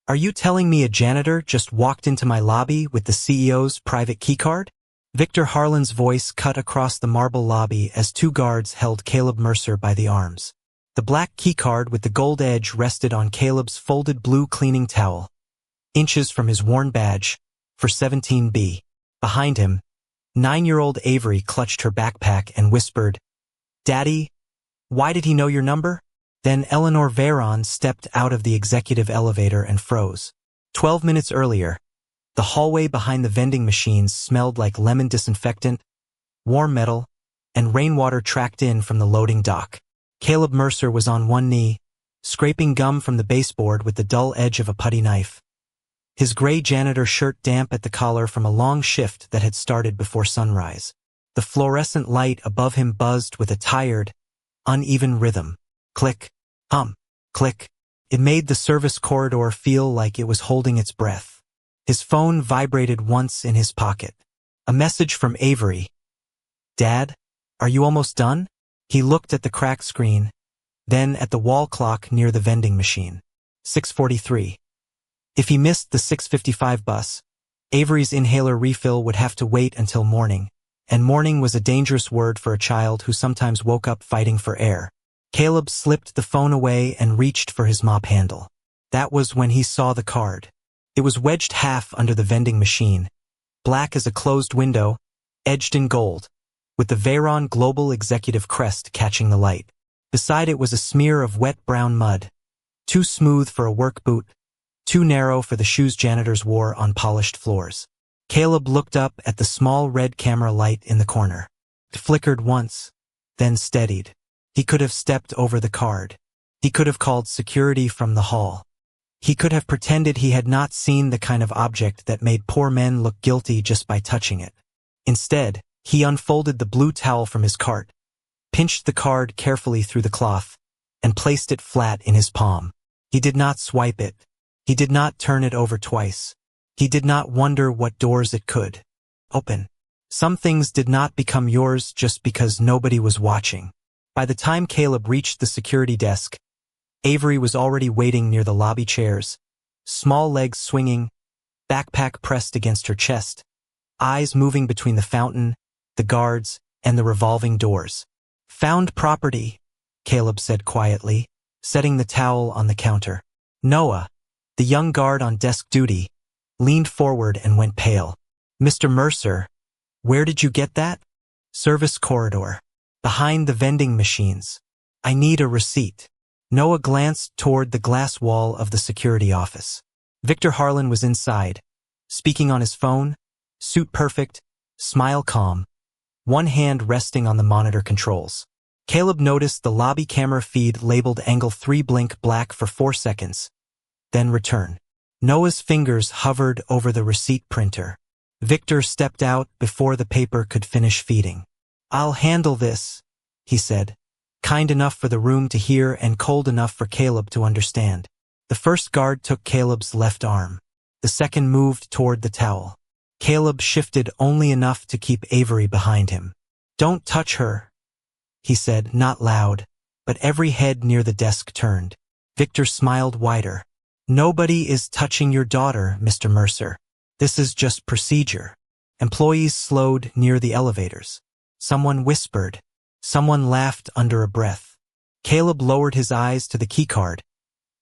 Are you telling me a janitor just walked into my lobby with the CEO's private keycard? Victor Harlan's voice cut across the marble lobby as two guards held Caleb Mercer by the arms. The black keycard with the gold edge rested on Caleb's folded blue cleaning towel, inches from his worn badge, for 17B. Behind him, 9-year-old Avery clutched her backpack and whispered, "Daddy, why did he know your number?" Then Eleanor Veyron stepped out of the executive elevator and froze. 12 minutes earlier, the hallway behind the vending machines smelled like lemon disinfectant, warm metal, and rainwater tracked in from the loading dock. Caleb Mercer was on one knee, scraping gum from the baseboard with the dull edge of a putty knife. His gray janitor shirt damp at the collar from a long shift that had started before sunrise. The fluorescent light above him buzzed with a tired, uneven rhythm. Click, click. It made the service corridor feel like it was holding its breath. His phone vibrated once in his pocket. A message from Avery. "Dad, are you almost done?" He looked at the cracked screen, then at the wall clock near the vending machine. 6:43. If he missed the 6:55 bus, Avery's inhaler refill would have to wait until morning, and morning was a dangerous word for a child who sometimes woke up fighting for air. Caleb slipped the phone away and reached for his mop handle. That was when he saw the card. It was wedged half under the vending machine, black as a closed window, edged in gold, with the Veyron Global Executive crest catching the light. Beside it was a smear of wet brown mud, too smooth for a work boot, too narrow for the shoes janitors wore on polished floors. Caleb looked up at the small red camera light in the corner. It flickered once, then steadied. He could have stepped over the card. He could have called security from the hall. He could have pretended he had not seen the kind of object that made poor men look guilty just by touching it. Instead, he unfolded the blue towel from his cart, pinched the card carefully through the cloth, and placed it flat in his palm. He did not swipe it. He did not turn it over twice. He did not wonder what doors it could open. Some things did not become yours just because nobody was watching. By the time Caleb reached the security desk, Avery was already waiting near the lobby chairs, small legs swinging, backpack pressed against her chest, eyes moving between the fountain, the guards, and the revolving doors. "Found property," Caleb said quietly, setting the towel on the counter. Noah, the young guard on desk duty, leaned forward and went pale. "Mr. Mercer, where did you get that?" "Service corridor. Behind the vending machines. I need a receipt." Noah glanced toward the glass wall of the security office. Victor Harlan was inside, speaking on his phone, suit perfect, smile calm, one hand resting on the monitor controls. Caleb noticed the lobby camera feed labeled angle 3 blink black for 4 seconds, then return. Noah's fingers hovered over the receipt printer. Victor stepped out before the paper could finish feeding. "I'll handle this," he said, kind enough for the room to hear and cold enough for Caleb to understand. The first guard took Caleb's left arm. The second moved toward the towel. Caleb shifted only enough to keep Avery behind him. "Don't touch her," he said, not loud, but every head near the desk turned. Victor smiled wider. "Nobody is touching your daughter, Mr. Mercer. This is just procedure." Employees slowed near the elevators. Someone whispered. Someone laughed under a breath. Caleb lowered his eyes to the keycard,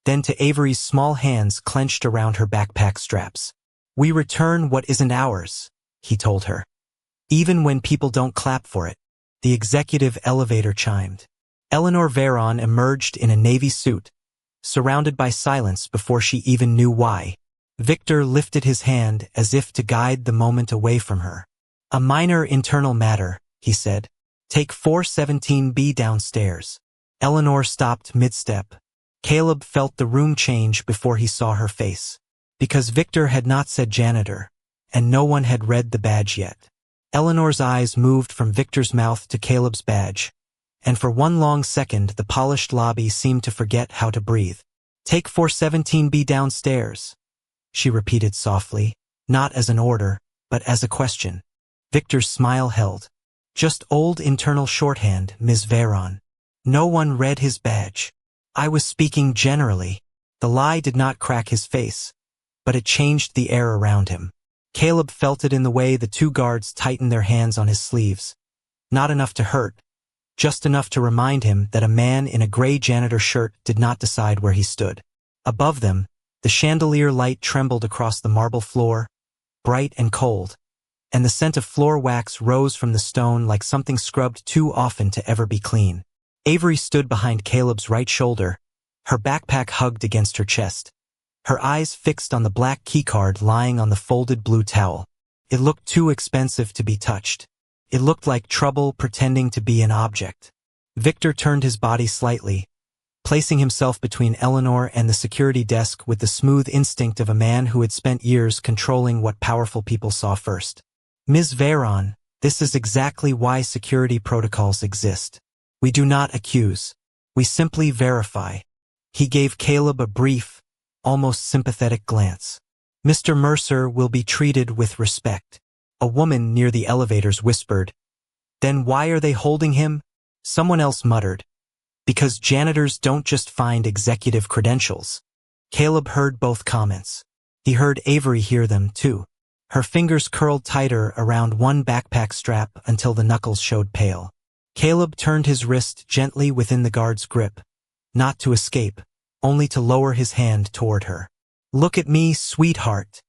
then to Avery's small hands clenched around her backpack straps. "We return what isn't ours," he told her. "Even when people don't clap for it." The executive elevator chimed. Eleanor Veyron emerged in a navy suit, surrounded by silence before she even knew why. Victor lifted his hand as if to guide the moment away from her. "A minor internal matter," he said. "Take 417B downstairs." Eleanor stopped mid-step. Caleb felt the room change before he saw her face. Because Victor had not said janitor, and no one had read the badge yet. Eleanor's eyes moved from Victor's mouth to Caleb's badge, and for one long second the polished lobby seemed to forget how to breathe. "Take 417B downstairs," she repeated softly, not as an order, but as a question. Victor's smile held. "Just old internal shorthand, Ms. Veyron. No one read his badge. I was speaking generally." The lie did not crack his face, but it changed the air around him. Caleb felt it in the way the two guards tightened their hands on his sleeves. Not enough to hurt, just enough to remind him that a man in a gray janitor shirt did not decide where he stood. Above them, the chandelier light trembled across the marble floor, bright and cold, and the scent of floor wax rose from the stone like something scrubbed too often to ever be clean. Avery stood behind Caleb's right shoulder, her backpack hugged against her chest, her eyes fixed on the black keycard lying on the folded blue towel. It looked too expensive to be touched. It looked like trouble pretending to be an object. Victor turned his body slightly, placing himself between Eleanor and the security desk with the smooth instinct of a man who had spent years controlling what powerful people saw first. Ms. Veyron, this is exactly why security protocols exist. We do not accuse. We simply verify. He gave Caleb a brief, almost sympathetic glance. Mr. Mercer will be treated with respect. A woman near the elevators whispered. Then why are they holding him? Someone else muttered. Because janitors don't just find executive credentials. Caleb heard both comments. He heard Avery hear them, too. Her fingers curled tighter around one backpack strap until the knuckles showed pale. Caleb turned his wrist gently within the guard's grip, not to escape, only to lower his hand toward her. Look at me, sweetheart,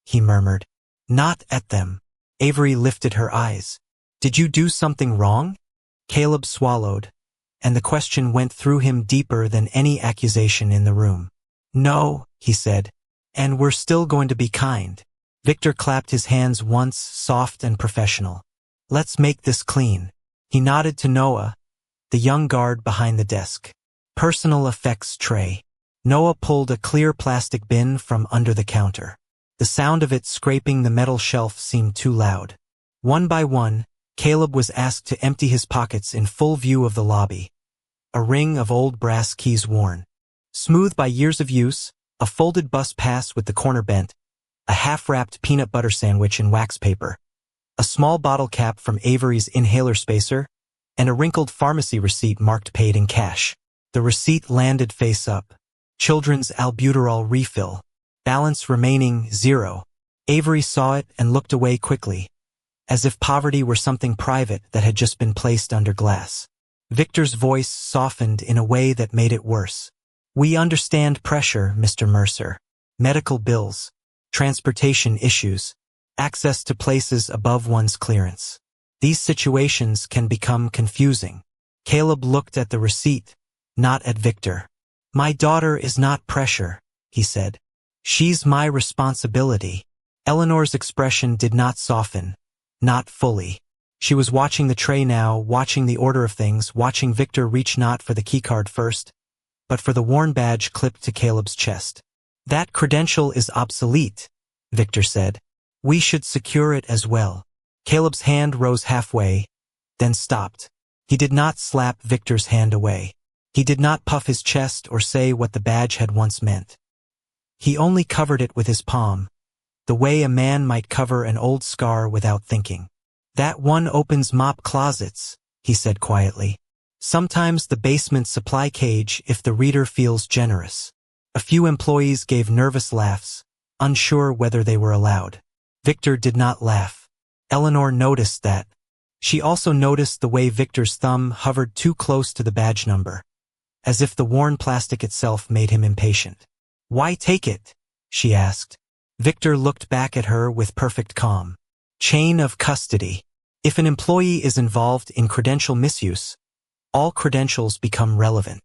he murmured. Not at them. Avery lifted her eyes. Did you do something wrong? Caleb swallowed, and the question went through him deeper than any accusation in the room. No, he said, and we're still going to be kind. Victor clapped his hands once, soft and professional. Let's make this clean. He nodded to Noah, the young guard behind the desk. Personal effects tray. Noah pulled a clear plastic bin from under the counter. The sound of it scraping the metal shelf seemed too loud. One by one, Caleb was asked to empty his pockets in full view of the lobby. A ring of old brass keys worn. Smooth by years of use, a folded bus pass with the corner bent, a half-wrapped peanut butter sandwich in wax paper, a small bottle cap from Avery's inhaler spacer, and a wrinkled pharmacy receipt marked paid in cash. The receipt landed face up. Children's albuterol refill. Balance remaining 0. Avery saw it and looked away quickly, as if poverty were something private that had just been placed under glass. Victor's voice softened in a way that made it worse. We understand pressure, Mr. Mercer. Medical bills, transportation issues, access to places above one's clearance. These situations can become confusing. Caleb looked at the receipt, not at Victor. My daughter is not pressure, he said. She's my responsibility. Eleanor's expression did not soften, not fully. She was watching the tray now, watching the order of things, watching Victor reach not for the keycard first, but for the worn badge clipped to Caleb's chest. That credential is obsolete, Victor said. We should secure it as well. Caleb's hand rose halfway, then stopped. He did not slap Victor's hand away. He did not puff his chest or say what the badge had once meant. He only covered it with his palm, the way a man might cover an old scar without thinking. That one opens mop closets, he said quietly. Sometimes the basement supply cage if the reader feels generous. A few employees gave nervous laughs, unsure whether they were allowed. Victor did not laugh. Eleanor noticed that. She also noticed the way Victor's thumb hovered too close to the badge number, as if the worn plastic itself made him impatient. Why take it? She asked. Victor looked back at her with perfect calm. Chain of custody. If an employee is involved in credential misuse, all credentials become relevant.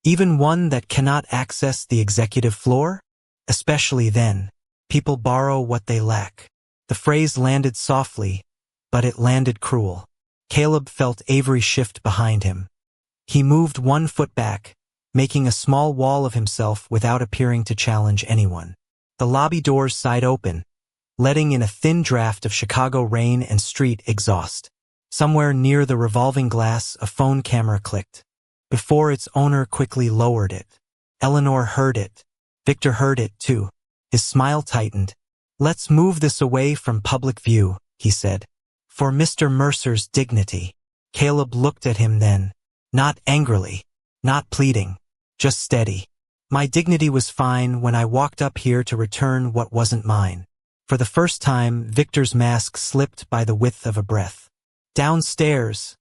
Even one that cannot access the executive floor? Especially then, people borrow what they lack. The phrase landed softly, but it landed cruel. Caleb felt Avery shift behind him. He moved 1 foot back, making a small wall of himself without appearing to challenge anyone. The lobby doors sighed open, letting in a thin draft of Chicago rain and street exhaust. Somewhere near the revolving glass, a phone camera clicked. Before its owner quickly lowered it. Eleanor heard it. Victor heard it too. His smile tightened. Let's move this away from public view, he said. For Mr. Mercer's dignity. Caleb looked at him then. Not angrily, not pleading, just steady. My dignity was fine when I walked up here to return what wasn't mine. For the first time, Victor's mask slipped by the width of a breath. Downstairs,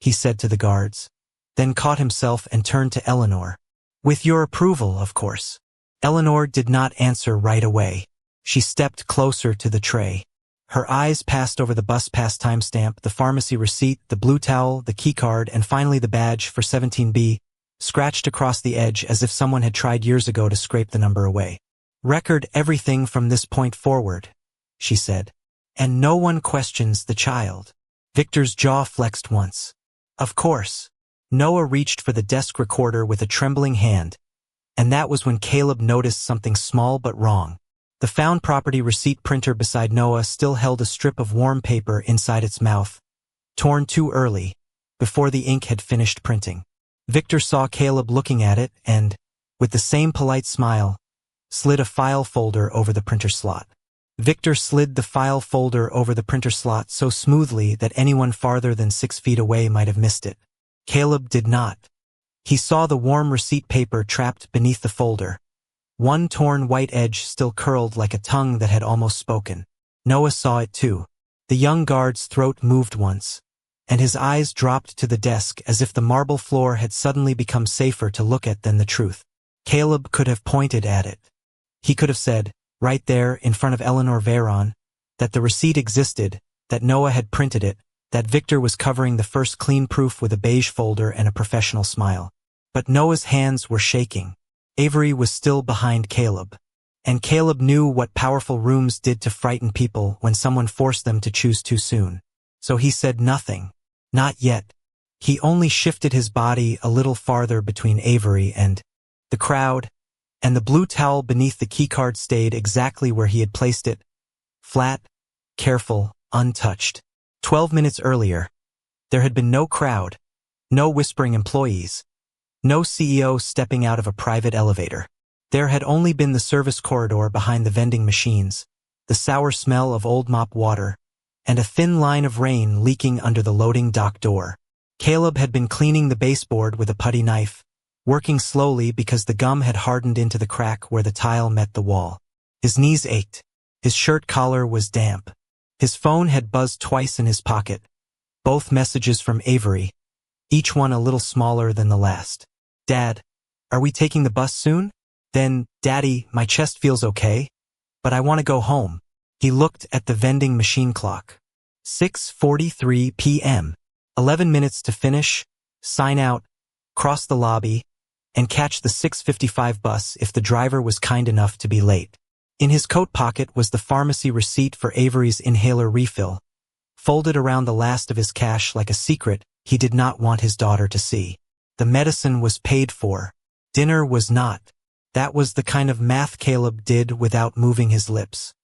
he said to the guards, then caught himself and turned to Eleanor. With your approval, of course. Eleanor did not answer right away. She stepped closer to the tray. Her eyes passed over the bus pass timestamp, the pharmacy receipt, the blue towel, the keycard, and finally the badge for 17B, scratched across the edge as if someone had tried years ago to scrape the number away. Record everything from this point forward, she said. And no one questions the child. Victor's jaw flexed once. Of course. Noah reached for the desk recorder with a trembling hand, and that was when Caleb noticed something small but wrong. The found property receipt printer beside Noah still held a strip of warm paper inside its mouth, torn too early, before the ink had finished printing. Victor saw Caleb looking at it and, with the same polite smile, slid a file folder over the printer slot. Victor slid the file folder over the printer slot so smoothly that anyone farther than 6 feet away might have missed it. Caleb did not. He saw the warm receipt paper trapped beneath the folder. One torn white edge still curled like a tongue that had almost spoken. Noah saw it too. The young guard's throat moved once, and his eyes dropped to the desk as if the marble floor had suddenly become safer to look at than the truth. Caleb could have pointed at it. He could have said, right there in front of Eleanor Veyron, that the receipt existed, that Noah had printed it, that Victor was covering the first clean proof with a beige folder and a professional smile. But Noah's hands were shaking. Avery was still behind Caleb. And Caleb knew what powerful rooms did to frighten people when someone forced them to choose too soon. So he said nothing. Not yet. He only shifted his body a little farther between Avery and the crowd, and the blue towel beneath the keycard stayed exactly where he had placed it, flat, careful, untouched. 12 minutes earlier, there had been no crowd, no whispering employees, no CEO stepping out of a private elevator. There had only been the service corridor behind the vending machines, the sour smell of old mop water, and a thin line of rain leaking under the loading dock door. Caleb had been cleaning the baseboard with a putty knife, working slowly because the gum had hardened into the crack where the tile met the wall. His knees ached. His shirt collar was damp. His phone had buzzed twice in his pocket, both messages from Avery, each one a little smaller than the last. Dad, are we taking the bus soon? Then, Daddy, my chest feels okay, but I want to go home. He looked at the vending machine clock. 6:43 p.m. 11 minutes to finish, sign out, cross the lobby, and catch the 6:55 bus if the driver was kind enough to be late. In his coat pocket was the pharmacy receipt for Avery's inhaler refill, folded around the last of his cash like a secret he did not want his daughter to see. The medicine was paid for. Dinner was not. That was the kind of math Caleb did without moving his lips.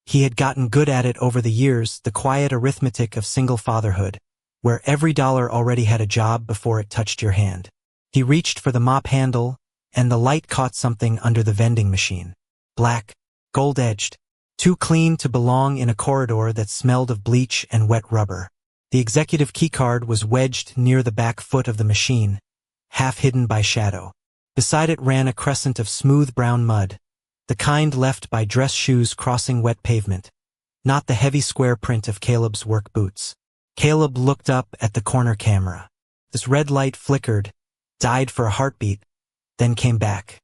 He had gotten good at it over the years, the quiet arithmetic of single fatherhood, where every dollar already had a job before it touched your hand. He reached for the mop handle, and the light caught something under the vending machine. Black, gold-edged, too clean to belong in a corridor that smelled of bleach and wet rubber. The executive keycard was wedged near the back foot of the machine, half hidden by shadow. Beside it ran a crescent of smooth brown mud, the kind left by dress shoes crossing wet pavement, not the heavy square print of Caleb's work boots. Caleb looked up at the corner camera. This red light flickered, died for a heartbeat, then came back.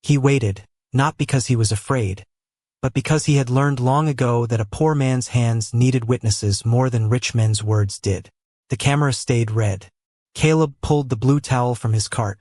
He waited, not because he was afraid, but because he had learned long ago that a poor man's hands needed witnesses more than rich men's words did. The camera stayed red. Caleb pulled the blue towel from his cart,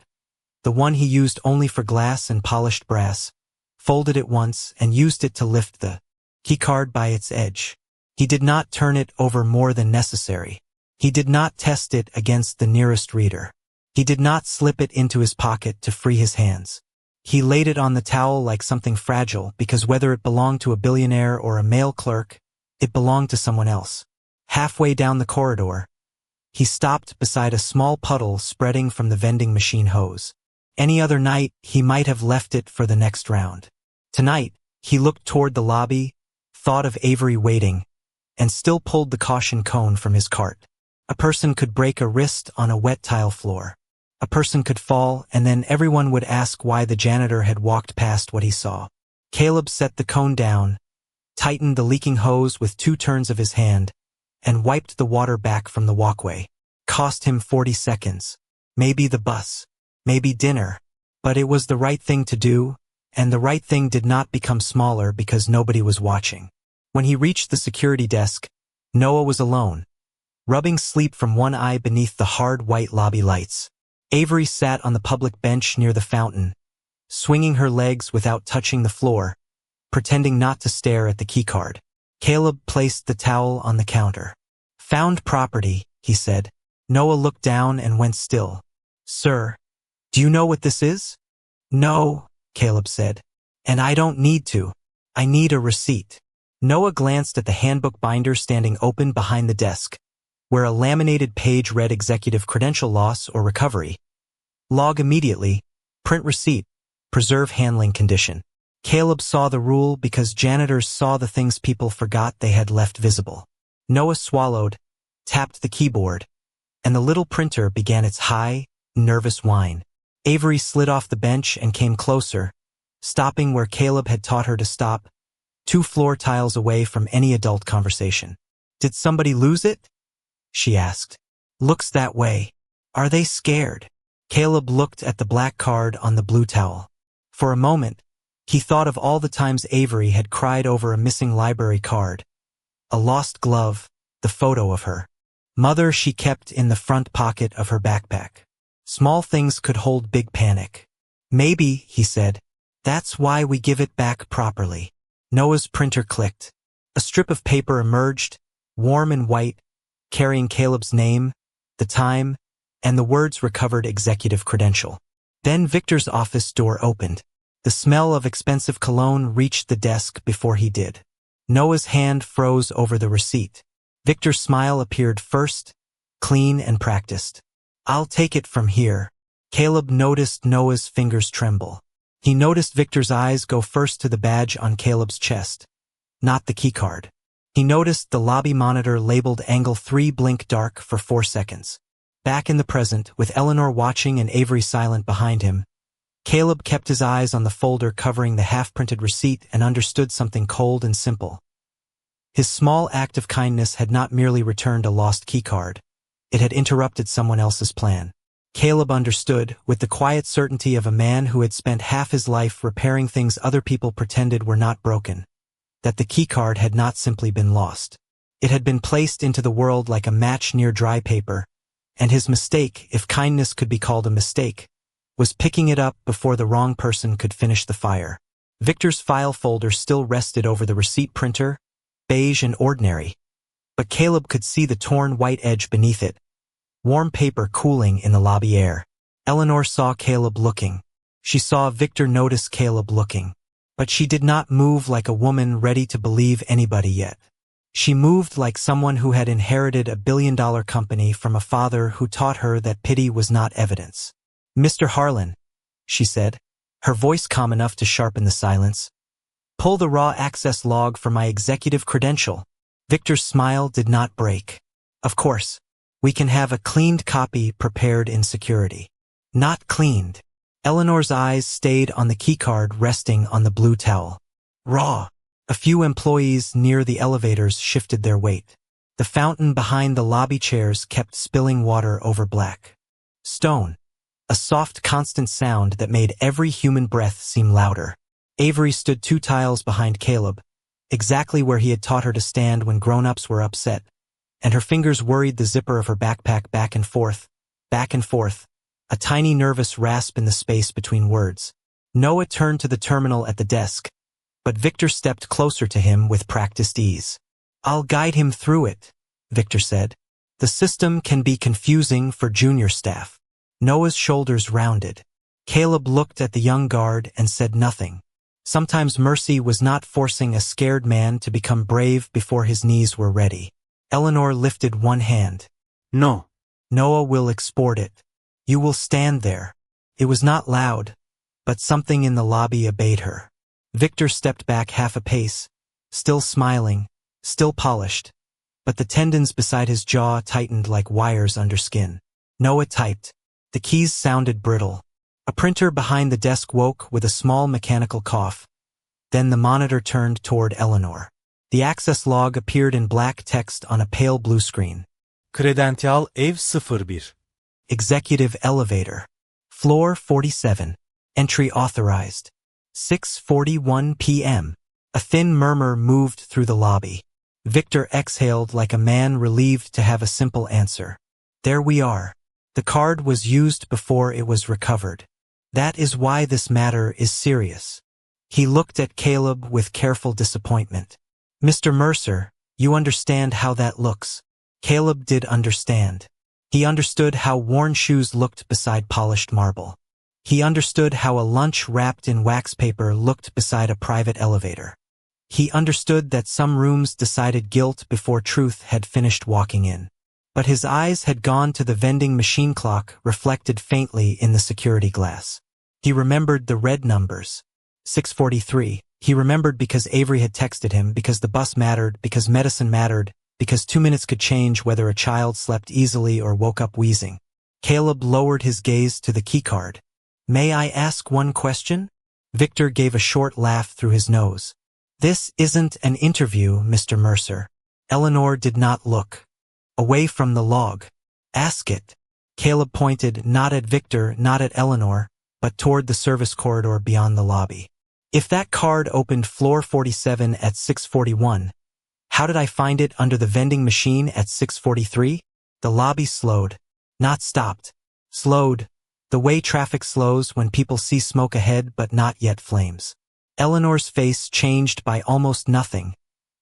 the one he used only for glass and polished brass, folded it once and used it to lift the keycard by its edge. He did not turn it over more than necessary. He did not test it against the nearest reader. He did not slip it into his pocket to free his hands. He laid it on the towel like something fragile because whether it belonged to a billionaire or a mail clerk, it belonged to someone else. Halfway down the corridor, he stopped beside a small puddle spreading from the vending machine hose. Any other night, he might have left it for the next round. Tonight, he looked toward the lobby, thought of Avery waiting, and still pulled the caution cone from his cart. A person could break a wrist on a wet tile floor. A person could fall, and then everyone would ask why the janitor had walked past what he saw. Caleb set the cone down, tightened the leaking hose with 2 turns of his hand, and wiped the water back from the walkway. Cost him 40 seconds. Maybe the bus. Maybe dinner. But it was the right thing to do, and the right thing did not become smaller because nobody was watching. When he reached the security desk, Noah was alone, rubbing sleep from one eye beneath the hard white lobby lights. Avery sat on the public bench near the fountain, swinging her legs without touching the floor, pretending not to stare at the keycard. Caleb placed the towel on the counter. "Found property," he said. Noah looked down and went still. "Sir, do you know what this is?" "No," Caleb said. "And I don't need to. I need a receipt." Noah glanced at the handbook binder standing open behind the desk, where a laminated page read executive credential loss or recovery. Log immediately, print receipt, preserve handling condition. Caleb saw the rule because janitors saw the things people forgot they had left visible. Noah swallowed, tapped the keyboard, and the little printer began its high, nervous whine. Avery slid off the bench and came closer, stopping where Caleb had taught her to stop, 2 floor tiles away from any adult conversation. "Did somebody lose it?" she asked. "Looks that way. Are they scared?" Caleb looked at the black card on the blue towel. For a moment, he thought of all the times Avery had cried over a missing library card, a lost glove, the photo of her mother she kept in the front pocket of her backpack. Small things could hold big panic. "Maybe," he said, "that's why we give it back properly." Noah's printer clicked. A strip of paper emerged, warm and white, carrying Caleb's name, the time, and the words recovered executive credential. Then Victor's office door opened. The smell of expensive cologne reached the desk before he did. Noah's hand froze over the receipt. Victor's smile appeared first, clean and practiced. "I'll take it from here." Caleb noticed Noah's fingers tremble. He noticed Victor's eyes go first to the badge on Caleb's chest, not the keycard. He noticed the lobby monitor labeled Angle 3 blink dark for 4 seconds. Back in the present, with Eleanor watching and Avery silent behind him, Caleb kept his eyes on the folder covering the half-printed receipt and understood something cold and simple. His small act of kindness had not merely returned a lost keycard. It had interrupted someone else's plan. Caleb understood, with the quiet certainty of a man who had spent half his life repairing things other people pretended were not broken, that the keycard had not simply been lost. It had been placed into the world like a match near dry paper, and his mistake, if kindness could be called a mistake, was picking it up before the wrong person could finish the fire. Victor's file folder still rested over the receipt printer, beige and ordinary, but Caleb could see the torn white edge beneath it, warm paper cooling in the lobby air. Eleanor saw Caleb looking. She saw Victor notice Caleb looking. But she did not move like a woman ready to believe anybody yet. She moved like someone who had inherited a billion-dollar company from a father who taught her that pity was not evidence. "Mr. Harlan," she said, her voice calm enough to sharpen the silence, "pull the raw access log for my executive credential." Victor's smile did not break. "Of course, we can have a cleaned copy prepared in security." "Not cleaned." Eleanor's eyes stayed on the keycard resting on the blue towel. "Raw." A few employees near the elevators shifted their weight. The fountain behind the lobby chairs kept spilling water over black stone, a soft, constant sound that made every human breath seem louder. Avery stood 2 tiles behind Caleb, exactly where he had taught her to stand when grown-ups were upset, and her fingers worried the zipper of her backpack back and forth, a tiny nervous rasp in the space between words. Noah turned to the terminal at the desk, but Victor stepped closer to him with practiced ease. "I'll guide him through it," Victor said. "The system can be confusing for junior staff." Noah's shoulders rounded. Caleb looked at the young guard and said nothing. Sometimes mercy was not forcing a scared man to become brave before his knees were ready. Eleanor lifted one hand. "No." "Noah will export it. You will stand there." It was not loud, but something in the lobby obeyed her. Victor stepped back half a pace, still smiling, still polished, but the tendons beside his jaw tightened like wires under skin. Noah typed, The keys sounded brittle. A printer behind the desk woke with a small mechanical cough. Then the monitor turned toward Eleanor. The access log appeared in black text on a pale blue screen. Kredentyal ev 01. Executive elevator. Floor 47. Entry authorized. 6:41 p.m. A thin murmur moved through the lobby. Victor exhaled like a man relieved to have a simple answer. There we are. The card was used before it was recovered. That is why this matter is serious. He looked at Caleb with careful disappointment. Mr. Mercer, you understand how that looks. Caleb did understand. He understood how worn shoes looked beside polished marble. He understood how a lunch wrapped in wax paper looked beside a private elevator. He understood that some rooms decided guilt before truth had finished walking in. But his eyes had gone to the vending machine clock reflected faintly in the security glass. He remembered the red numbers. 6:43. He remembered because Avery had texted him, because the bus mattered, because medicine mattered, because 2 minutes could change whether a child slept easily or woke up wheezing. Caleb lowered his gaze to the keycard. May I ask one question? Victor gave a short laugh through his nose. This isn't an interview, Mr. Mercer. Eleanor did not look. Away from the log. Ask it. Caleb pointed not at Victor, not at Eleanor, but toward the service corridor beyond the lobby. If that card opened floor 47 at 6:41, how did I find it under the vending machine at 6:43? The lobby slowed. Not stopped. Slowed. The way traffic slows when people see smoke ahead but not yet flames. Eleanor's face changed by almost nothing,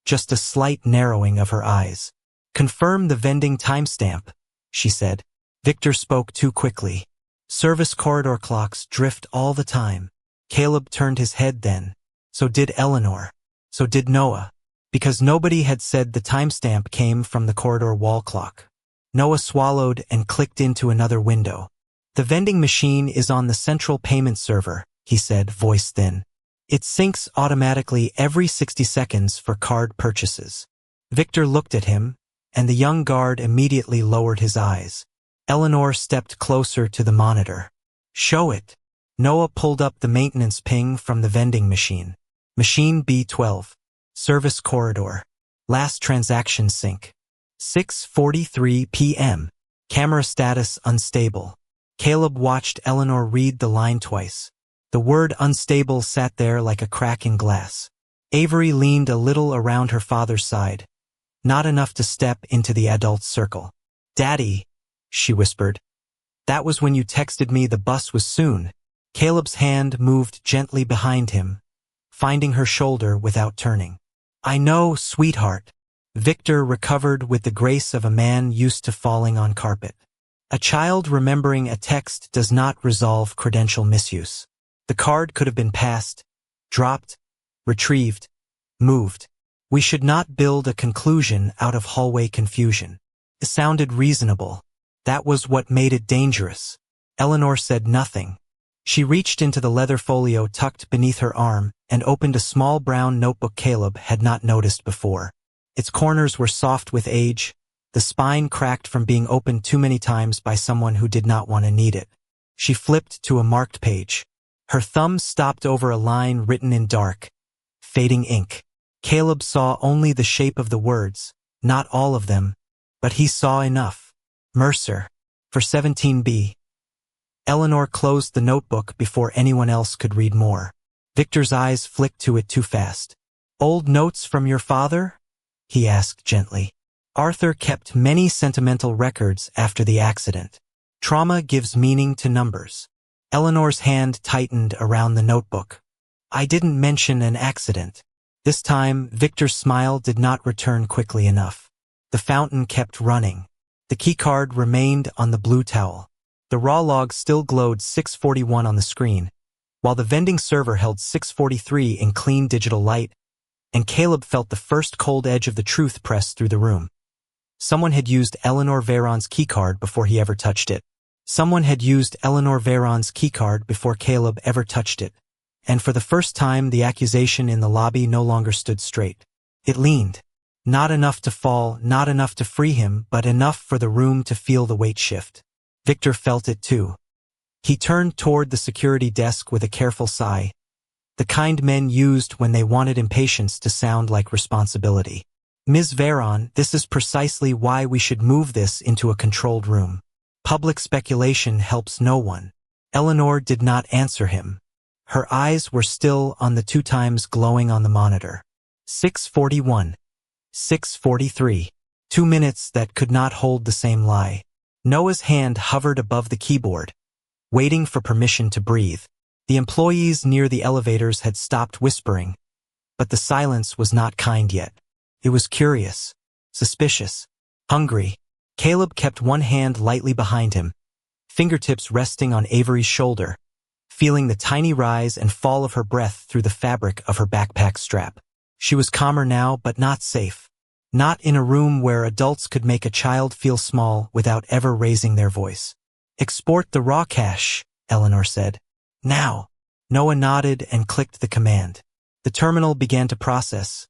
just a slight narrowing of her eyes. Confirm the vending timestamp, she said. Victor spoke too quickly. Service corridor clocks drift all the time. Caleb turned his head then. So did Eleanor. So did Noah. Because nobody had said the timestamp came from the corridor wall clock. Noah swallowed and clicked into another window. The vending machine is on the central payment server, he said, voice thin. It syncs automatically every 60 seconds for card purchases. Victor looked at him, and the young guard immediately lowered his eyes. Eleanor stepped closer to the monitor. Show it. Noah pulled up the maintenance ping from the vending machine. Machine B12. Service corridor. Last transaction sync. 6:43 p.m. Camera status unstable. Caleb watched Eleanor read the line twice. The word unstable sat there like a crack in glass. Avery leaned a little around her father's side. Not enough to step into the adult circle. Daddy, she whispered. That was when you texted me the bus was soon. Caleb's hand moved gently behind him, finding her shoulder without turning. I know, sweetheart. Victor recovered with the grace of a man used to falling on carpet. A child remembering a text does not resolve credential misuse. The card could have been passed, dropped, retrieved, moved. We should not build a conclusion out of hallway confusion. It sounded reasonable. That was what made it dangerous. Eleanor said nothing. She reached into the leather folio tucked beneath her arm and opened a small brown notebook Caleb had not noticed before. Its corners were soft with age, the spine cracked from being opened too many times by someone who did not want to need it. She flipped to a marked page. Her thumb stopped over a line written in dark, fading ink. Caleb saw only the shape of the words, not all of them, but he saw enough. Mercer, for 17B. Eleanor closed the notebook before anyone else could read more. Victor's eyes flicked to it too fast. Old notes from your father? He asked gently. Arthur kept many sentimental records after the accident. Trauma gives meaning to numbers. Eleanor's hand tightened around the notebook. I didn't mention an accident. This time, Victor's smile did not return quickly enough. The fountain kept running. The keycard remained on the blue towel. The raw log still glowed 6:41 on the screen, while the vending server held 6:43 in clean digital light, and Caleb felt the first cold edge of the truth press through the room. Someone had used Eleanor Veyron's keycard before he ever touched it. Someone had used Eleanor Veyron's keycard before Caleb ever touched it. And for the first time, the accusation in the lobby no longer stood straight. It leaned. Not enough to fall, not enough to free him, but enough for the room to feel the weight shift. Victor felt it too. He turned toward the security desk with a careful sigh, the kind men used when they wanted impatience to sound like responsibility. Ms. Veron, this is precisely why we should move this into a controlled room. Public speculation helps no one. Eleanor did not answer him. Her eyes were still on the 2 times glowing on the monitor. 6:41. 6:43. 2 minutes that could not hold the same lie. Noah's hand hovered above the keyboard, waiting for permission to breathe. The employees near the elevators had stopped whispering, but the silence was not kind yet. It was curious, suspicious, hungry. Caleb kept one hand lightly behind him, fingertips resting on Avery's shoulder, feeling the tiny rise and fall of her breath through the fabric of her backpack strap. She was calmer now, but not safe. Not in a room where adults could make a child feel small without ever raising their voice. Export the raw cache, Eleanor said. Now. Noah nodded and clicked the command. The terminal began to process,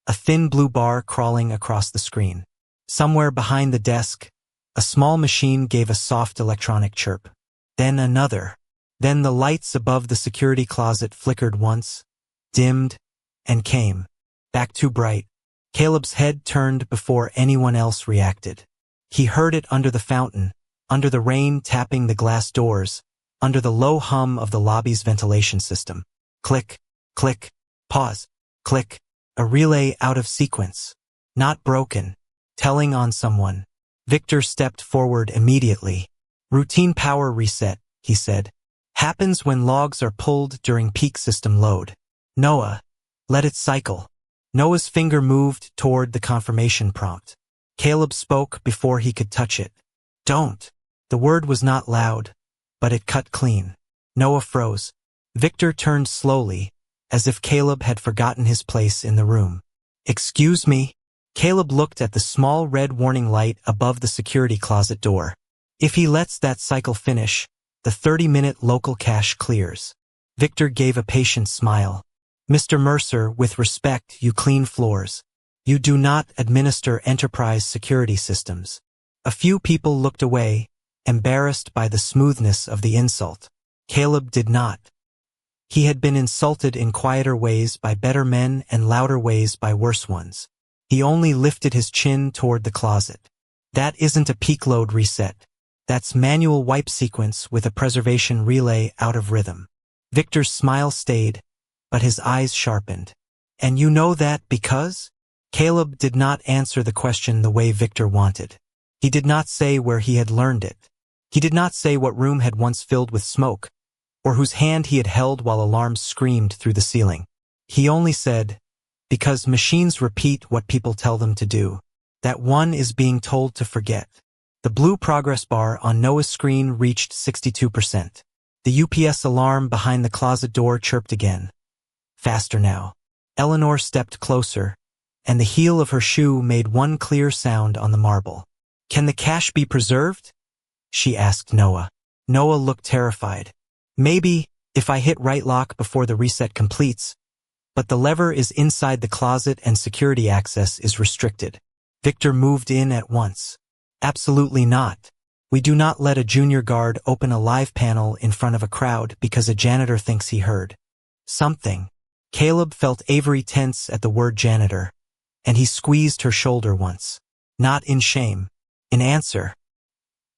a thin blue bar crawling across the screen. Somewhere behind the desk, a small machine gave a soft electronic chirp. Then another. Then the lights above the security closet flickered once, dimmed, and came back too bright. Caleb's head turned before anyone else reacted. He heard it under the fountain, under the rain tapping the glass doors, under the low hum of the lobby's ventilation system. Click, click, pause, click, a relay out of sequence. Not broken, telling on someone. Victor stepped forward immediately. Routine power reset, he said. Happens when logs are pulled during peak system load. Noah, let it cycle. Noah's finger moved toward the confirmation prompt. Caleb spoke before he could touch it. Don't. The word was not loud, but it cut clean. Noah froze. Victor turned slowly, as if Caleb had forgotten his place in the room. Excuse me? Caleb looked at the small red warning light above the security closet door. If he lets that cycle finish, the 30-minute local cache clears. Victor gave a patient smile. Mr. Mercer, with respect, you clean floors. You do not administer enterprise security systems. A few people looked away, embarrassed by the smoothness of the insult. Caleb did not. He had been insulted in quieter ways by better men and louder ways by worse ones. He only lifted his chin toward the closet. That isn't a peak load reset. That's manual wipe sequence with a preservation relay out of rhythm. Victor's smile stayed, but his eyes sharpened. And you know that because? Caleb did not answer the question the way Victor wanted. He did not say where he had learned it. He did not say what room had once filled with smoke, or whose hand he had held while alarms screamed through the ceiling. He only said, because machines repeat what people tell them to do. That one is being told to forget. The blue progress bar on Noah's screen reached 62%. The UPS alarm behind the closet door chirped again. Faster now. Eleanor stepped closer, and the heel of her shoe made one clear sound on the marble. Can the cache be preserved? She asked Noah. Noah looked terrified. Maybe, if I hit right lock before the reset completes, but the lever is inside the closet and security access is restricted. Victor moved in at once. Absolutely not. We do not let a junior guard open a live panel in front of a crowd because a janitor thinks he heard something. Caleb felt Avery tense at the word janitor, and he squeezed her shoulder once. Not in shame. In answer.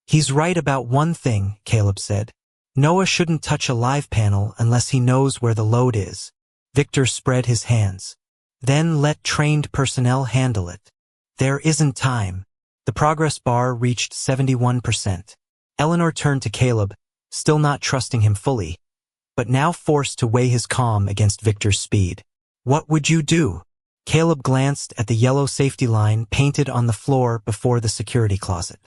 He's right about one thing, Caleb said. Noah shouldn't touch a live panel unless he knows where the load is. Victor spread his hands. Then let trained personnel handle it. There isn't time. The progress bar reached 71%. Eleanor turned to Caleb, still not trusting him fully, but now forced to weigh his calm against Victor's speed. What would you do? Caleb glanced at the yellow safety line painted on the floor before the security closet.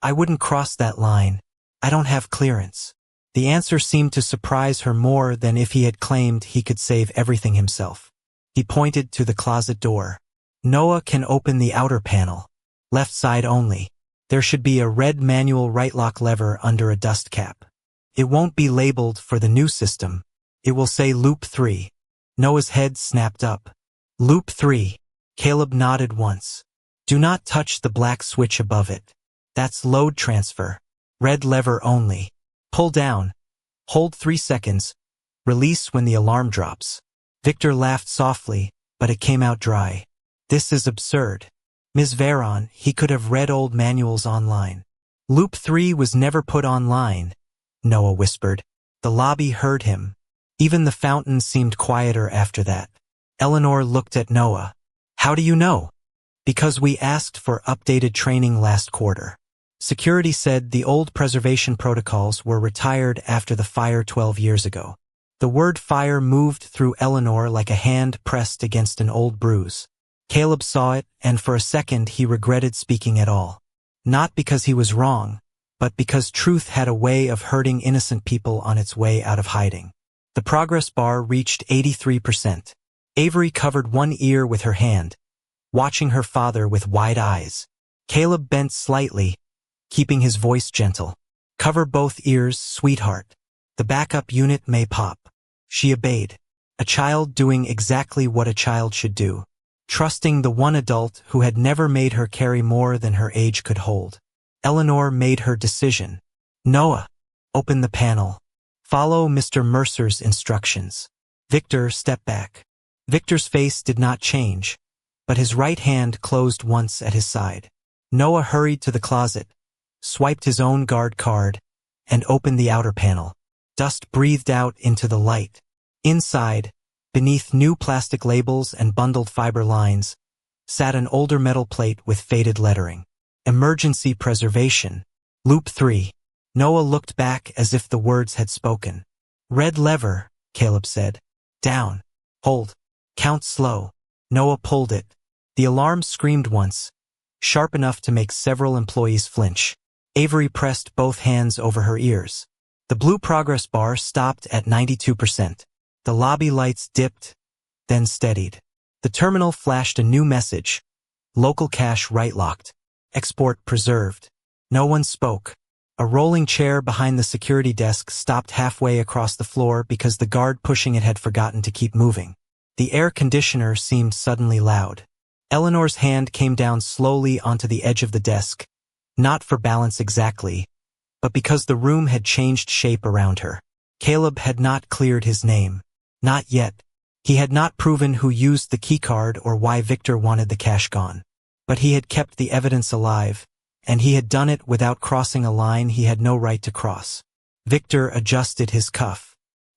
I wouldn't cross that line. I don't have clearance. The answer seemed to surprise her more than if he had claimed he could save everything himself. He pointed to the closet door. Noah can open the outer panel. Left side only. There should be a red manual right lock lever under a dust cap. It won't be labeled for the new system. It will say Loop 3. Noah's head snapped up. Loop 3. Caleb nodded once. Do not touch the black switch above it. That's load transfer. Red lever only. Pull down. Hold 3 seconds. Release when the alarm drops. Victor laughed softly, but it came out dry. This is absurd. Ms. Veron, he could have read old manuals online. Loop 3 was never put online, Noah whispered. The lobby heard him. Even the fountain seemed quieter after that. Eleanor looked at Noah. How do you know? Because we asked for updated training last quarter. Security said the old preservation protocols were retired after the fire 12 years ago. The word fire moved through Eleanor like a hand pressed against an old bruise. Caleb saw it, and for a second he regretted speaking at all. Not because he was wrong, but because truth had a way of hurting innocent people on its way out of hiding. The progress bar reached 83%. Avery covered one ear with her hand, watching her father with wide eyes. Caleb bent slightly, keeping his voice gentle. Cover both ears, sweetheart. The backup unit may pop. She obeyed. A child doing exactly what a child should do. Trusting the one adult who had never made her carry more than her age could hold. Eleanor made her decision. Noah, open the panel. Follow Mr. Mercer's instructions. Victor stepped back. Victor's face did not change, but his right hand closed once at his side. Noah hurried to the closet, swiped his own guard card, and opened the outer panel. Dust breathed out into the light. Inside, beneath new plastic labels and bundled fiber lines, sat an older metal plate with faded lettering. Emergency preservation. Loop 3. Noah looked back as if the words had spoken. Red lever, Caleb said. Down. Hold. Count slow. Noah pulled it. The alarm screamed once, sharp enough to make several employees flinch. Avery pressed both hands over her ears. The blue progress bar stopped at 92%. The lobby lights dipped, then steadied. The terminal flashed a new message. Local cache right-locked. Export preserved. No one spoke. A rolling chair behind the security desk stopped halfway across the floor because the guard pushing it had forgotten to keep moving. The air conditioner seemed suddenly loud. Eleanor's hand came down slowly onto the edge of the desk, not for balance exactly, but because the room had changed shape around her. Caleb had not cleared his name. Not yet. He had not proven who used the keycard or why Victor wanted the cash gone. But he had kept the evidence alive, and he had done it without crossing a line he had no right to cross. Victor adjusted his cuff.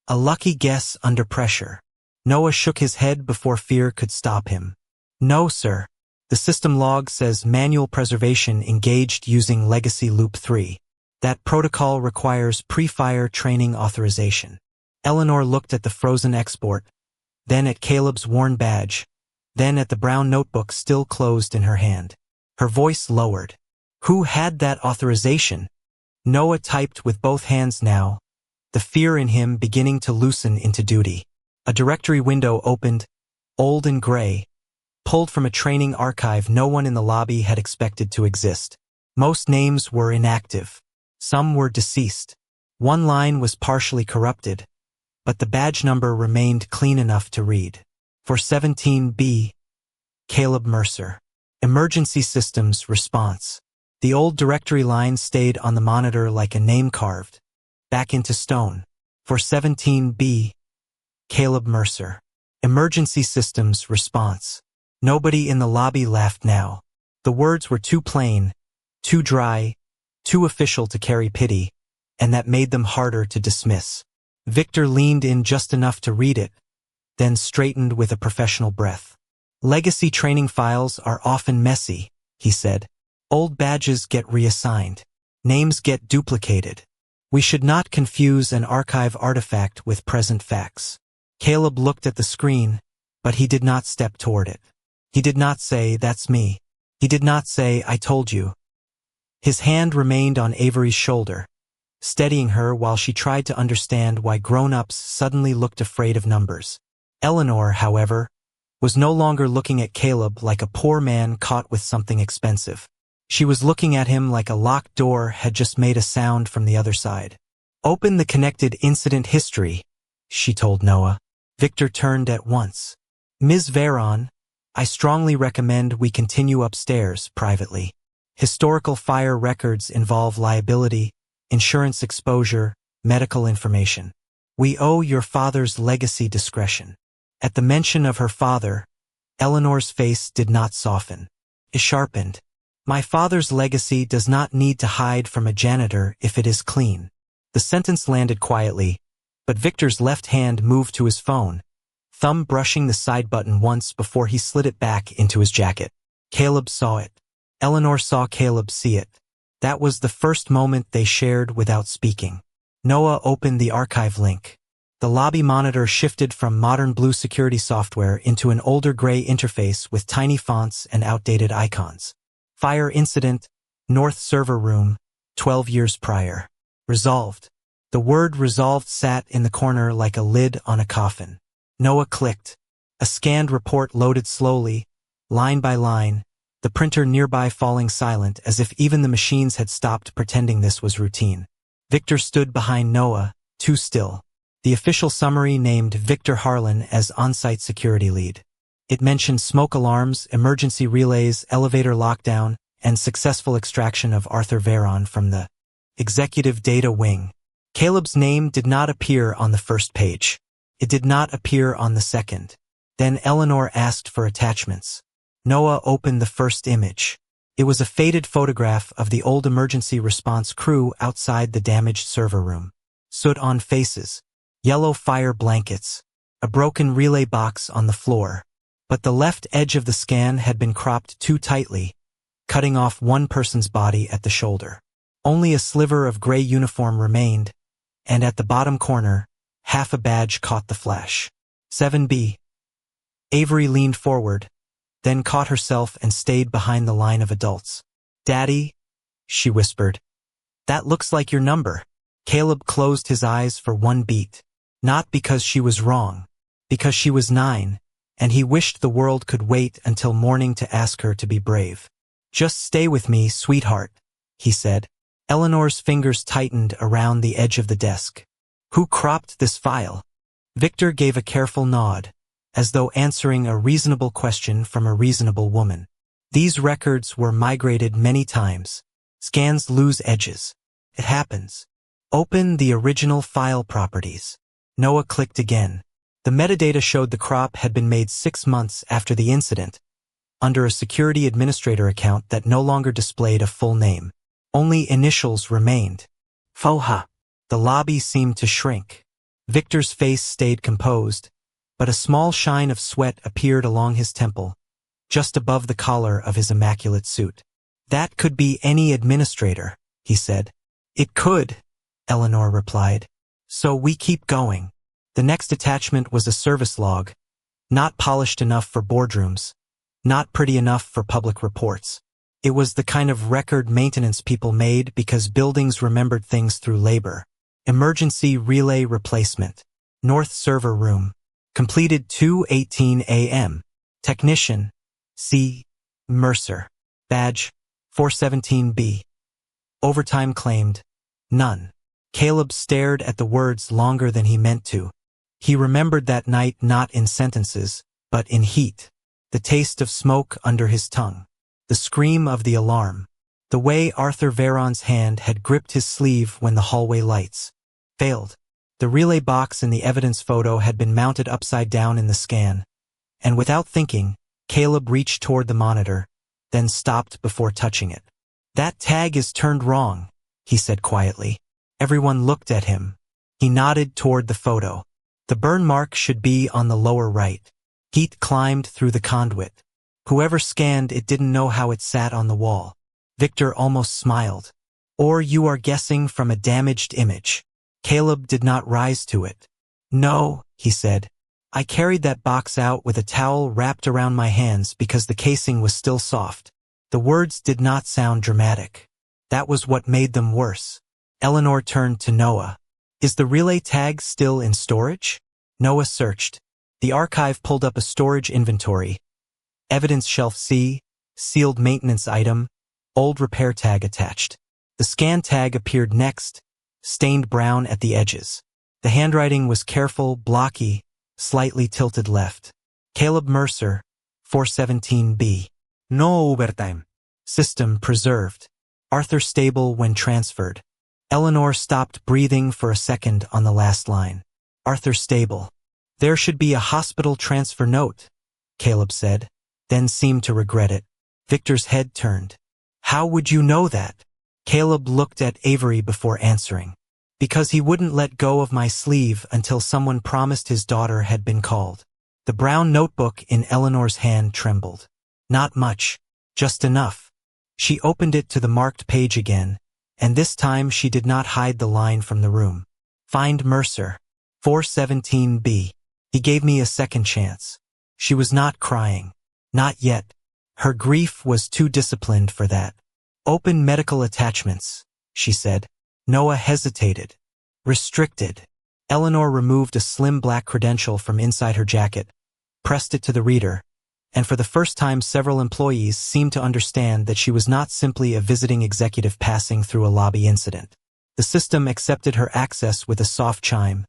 A lucky guess under pressure. Noah shook his head before fear could stop him. No, sir. The system log says manual preservation engaged using Legacy Loop 3. That protocol requires pre-fire training authorization. Eleanor looked at the frozen export, then at Caleb's worn badge, then at the brown notebook still closed in her hand. Her voice lowered. Who had that authorization? Noah typed with both hands now, the fear in him beginning to loosen into duty. A directory window opened, old and gray, pulled from a training archive no one in the lobby had expected to exist. Most names were inactive. Some were deceased. One line was partially corrupted, but the badge number remained clean enough to read. For 17B, Caleb Mercer. Emergency Systems Response. The old directory line stayed on the monitor like a name carved, back into stone. For 17B, Caleb Mercer. Emergency Systems Response. Nobody in the lobby laughed now. The words were too plain, too dry, too official to carry pity, and that made them harder to dismiss. Victor leaned in just enough to read it, then straightened with a professional breath. Legacy training files are often messy, he said. Old badges get reassigned. Names get duplicated. We should not confuse an archive artifact with present facts. Caleb looked at the screen, but he did not step toward it. He did not say, "That's me." He did not say, "I told you." His hand remained on Avery's shoulder, steadying her while she tried to understand why grown-ups suddenly looked afraid of numbers. Eleanor, however, was no longer looking at Caleb like a poor man caught with something expensive. She was looking at him like a locked door had just made a sound from the other side. "Open the connected incident history," she told Noah. Victor turned at once. "Ms. Veron, I strongly recommend we continue upstairs privately. Historical fire records involve liability, insurance exposure, medical information. We owe your father's legacy discretion. At the mention of her father, Eleanor's face did not soften. It sharpened. My father's legacy does not need to hide from a janitor if it is clean. The sentence landed quietly, but Victor's left hand moved to his phone, thumb brushing the side button once before he slid it back into his jacket. Caleb saw it. Eleanor saw Caleb see it. That was the first moment they shared without speaking. Noah opened the archive link. The lobby monitor shifted from modern blue security software into an older gray interface with tiny fonts and outdated icons. Fire incident, North server room, 12 years prior. Resolved. The word resolved sat in the corner like a lid on a coffin. Noah clicked. A scanned report loaded slowly, line by line, the printer nearby falling silent as if even the machines had stopped pretending this was routine. Victor stood behind Noah, too still. The official summary named Victor Harlan as on-site security lead. It mentioned smoke alarms, emergency relays, elevator lockdown, and successful extraction of Arthur Veron from the executive data wing. Caleb's name did not appear on the first page. It did not appear on the second. Then Eleanor asked for attachments. Noah opened the first image. It was a faded photograph of the old emergency response crew outside the damaged server room. Soot on faces. Yellow fire blankets. A broken relay box on the floor. But the left edge of the scan had been cropped too tightly, cutting off one person's body at the shoulder. Only a sliver of gray uniform remained, and at the bottom corner, half a badge caught the flash. 7B. Avery leaned forward, then caught herself and stayed behind the line of adults. Daddy, she whispered. That looks like your number. Caleb closed his eyes for one beat. Not because she was wrong, because she was 9, and he wished the world could wait until morning to ask her to be brave. Just stay with me, sweetheart, he said. Eleanor's fingers tightened around the edge of the desk. Who cropped this file? Victor gave a careful nod, as though answering a reasonable question from a reasonable woman. These records were migrated many times. Scans lose edges. It happens. Open the original file properties. Noah clicked again. The metadata showed the crop had been made 6 months after the incident, under a security administrator account that no longer displayed a full name. Only initials remained. Foha. The lobby seemed to shrink. Victor's face stayed composed, but a small shine of sweat appeared along his temple, just above the collar of his immaculate suit. That could be any administrator, he said. It could, Eleanor replied. So we keep going. The next attachment was a service log, not polished enough for boardrooms, not pretty enough for public reports. It was the kind of record maintenance people made because buildings remembered things through labor. Emergency relay replacement. North server room. Completed 2:18 a.m. Technician. C. Mercer. Badge. 417B. Overtime claimed. None. Caleb stared at the words longer than he meant to. He remembered that night not in sentences, but in heat. The taste of smoke under his tongue. The scream of the alarm. The way Arthur Veron's hand had gripped his sleeve when the hallway lights failed. The relay box in the evidence photo had been mounted upside down in the scan, and without thinking, Caleb reached toward the monitor, then stopped before touching it. That tag is turned wrong, he said quietly. Everyone looked at him. He nodded toward the photo. The burn mark should be on the lower right. Heat climbed through the conduit. Whoever scanned it didn't know how it sat on the wall. Victor almost smiled. Or you are guessing from a damaged image. Caleb did not rise to it. No, he said. I carried that box out with a towel wrapped around my hands because the casing was still soft. The words did not sound dramatic. That was what made them worse. Eleanor turned to Noah. Is the relay tag still in storage? Noah searched. The archive pulled up a storage inventory. Evidence shelf C, sealed maintenance item, old repair tag attached. The scan tag appeared next, stained brown at the edges. The handwriting was careful, blocky, slightly tilted left. Caleb Mercer, 417B. No overtime. System preserved. Arthur stable when transferred. Eleanor stopped breathing for a second on the last line. Arthur Stable. There should be a hospital transfer note, Caleb said, then seemed to regret it. Victor's head turned. How would you know that? Caleb looked at Avery before answering. Because he wouldn't let go of my sleeve until someone promised his daughter had been called. The brown notebook in Eleanor's hand trembled. Not much, just enough. She opened it to the marked page again, and this time she did not hide the line from the room. Find Mercer. 417B. He gave me a second chance. She was not crying. Not yet. Her grief was too disciplined for that. Open medical attachments, she said. Noah hesitated. Restricted. Eleanor removed a slim black credential from inside her jacket, pressed it to the reader, and for the first time several employees seemed to understand that she was not simply a visiting executive passing through a lobby incident. The system accepted her access with a soft chime.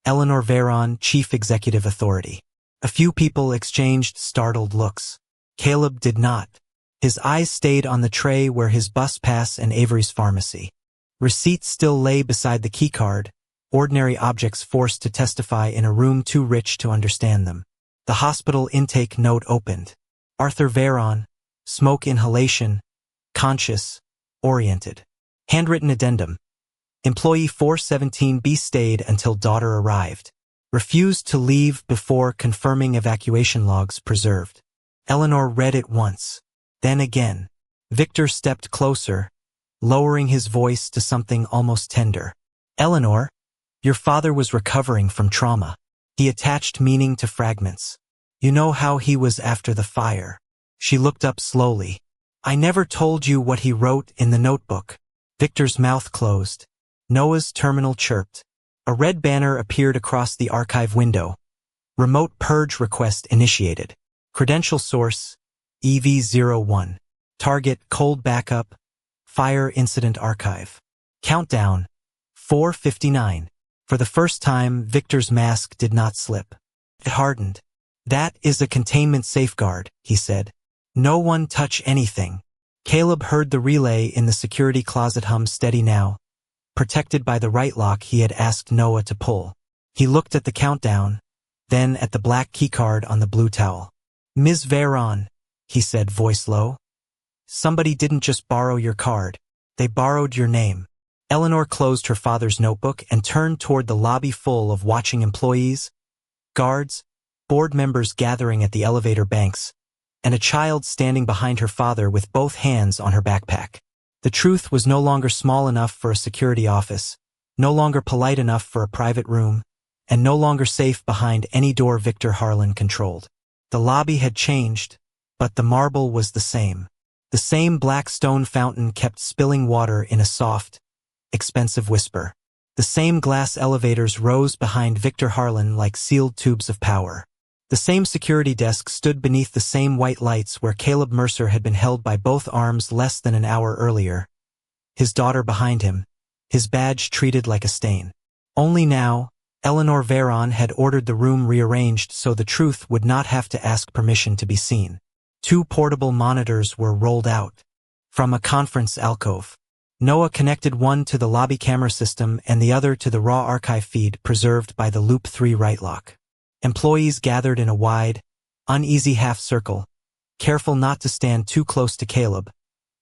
Eleanor Veron, Chief Executive Authority. A few people exchanged startled looks. Caleb did not. His eyes stayed on the tray where his bus pass and Avery's pharmacy. Receipts still lay beside the keycard, ordinary objects forced to testify in a room too rich to understand them. The hospital intake note opened. Arthur Veron, smoke inhalation, conscious, oriented. Handwritten addendum. Employee 417B stayed until daughter arrived. Refused to leave before confirming evacuation logs preserved. Eleanor read it once, then again. Victor stepped closer, lowering his voice to something almost tender. Eleanor, your father was recovering from trauma. He attached meaning to fragments. You know how he was after the fire. She looked up slowly. I never told you what he wrote in the notebook. Victor's mouth closed. Noah's terminal chirped. A red banner appeared across the archive window. Remote purge request initiated. Credential source, EV01. Target, cold backup, fire incident archive. Countdown, 4:59. For the first time, Victor's mask did not slip. It hardened. That is a containment safeguard, he said. No one touch anything. Caleb heard the relay in the security closet hum steady now, protected by the right lock he had asked Noah to pull. He looked at the countdown, then at the black keycard on the blue towel. Ms. Veron, he said, voice low. Somebody didn't just borrow your card. They borrowed your name. Eleanor closed her father's notebook and turned toward the lobby full of watching employees, guards, board members gathering at the elevator banks, and a child standing behind her father with both hands on her backpack. The truth was no longer small enough for a security office, no longer polite enough for a private room, and no longer safe behind any door Victor Harlan controlled. The lobby had changed, but the marble was the same. The same black stone fountain kept spilling water in a soft, expensive whisper. The same glass elevators rose behind Victor Harlan like sealed tubes of power. The same security desk stood beneath the same white lights where Caleb Mercer had been held by both arms less than an hour earlier. His daughter behind him, his badge treated like a stain. Only now, Eleanor Veron had ordered the room rearranged so the truth would not have to ask permission to be seen. 2 portable monitors were rolled out from a conference alcove. Noah connected one to the lobby camera system and the other to the raw archive feed preserved by the Loop 3 right lock. Employees gathered in a wide, uneasy half circle, careful not to stand too close to Caleb,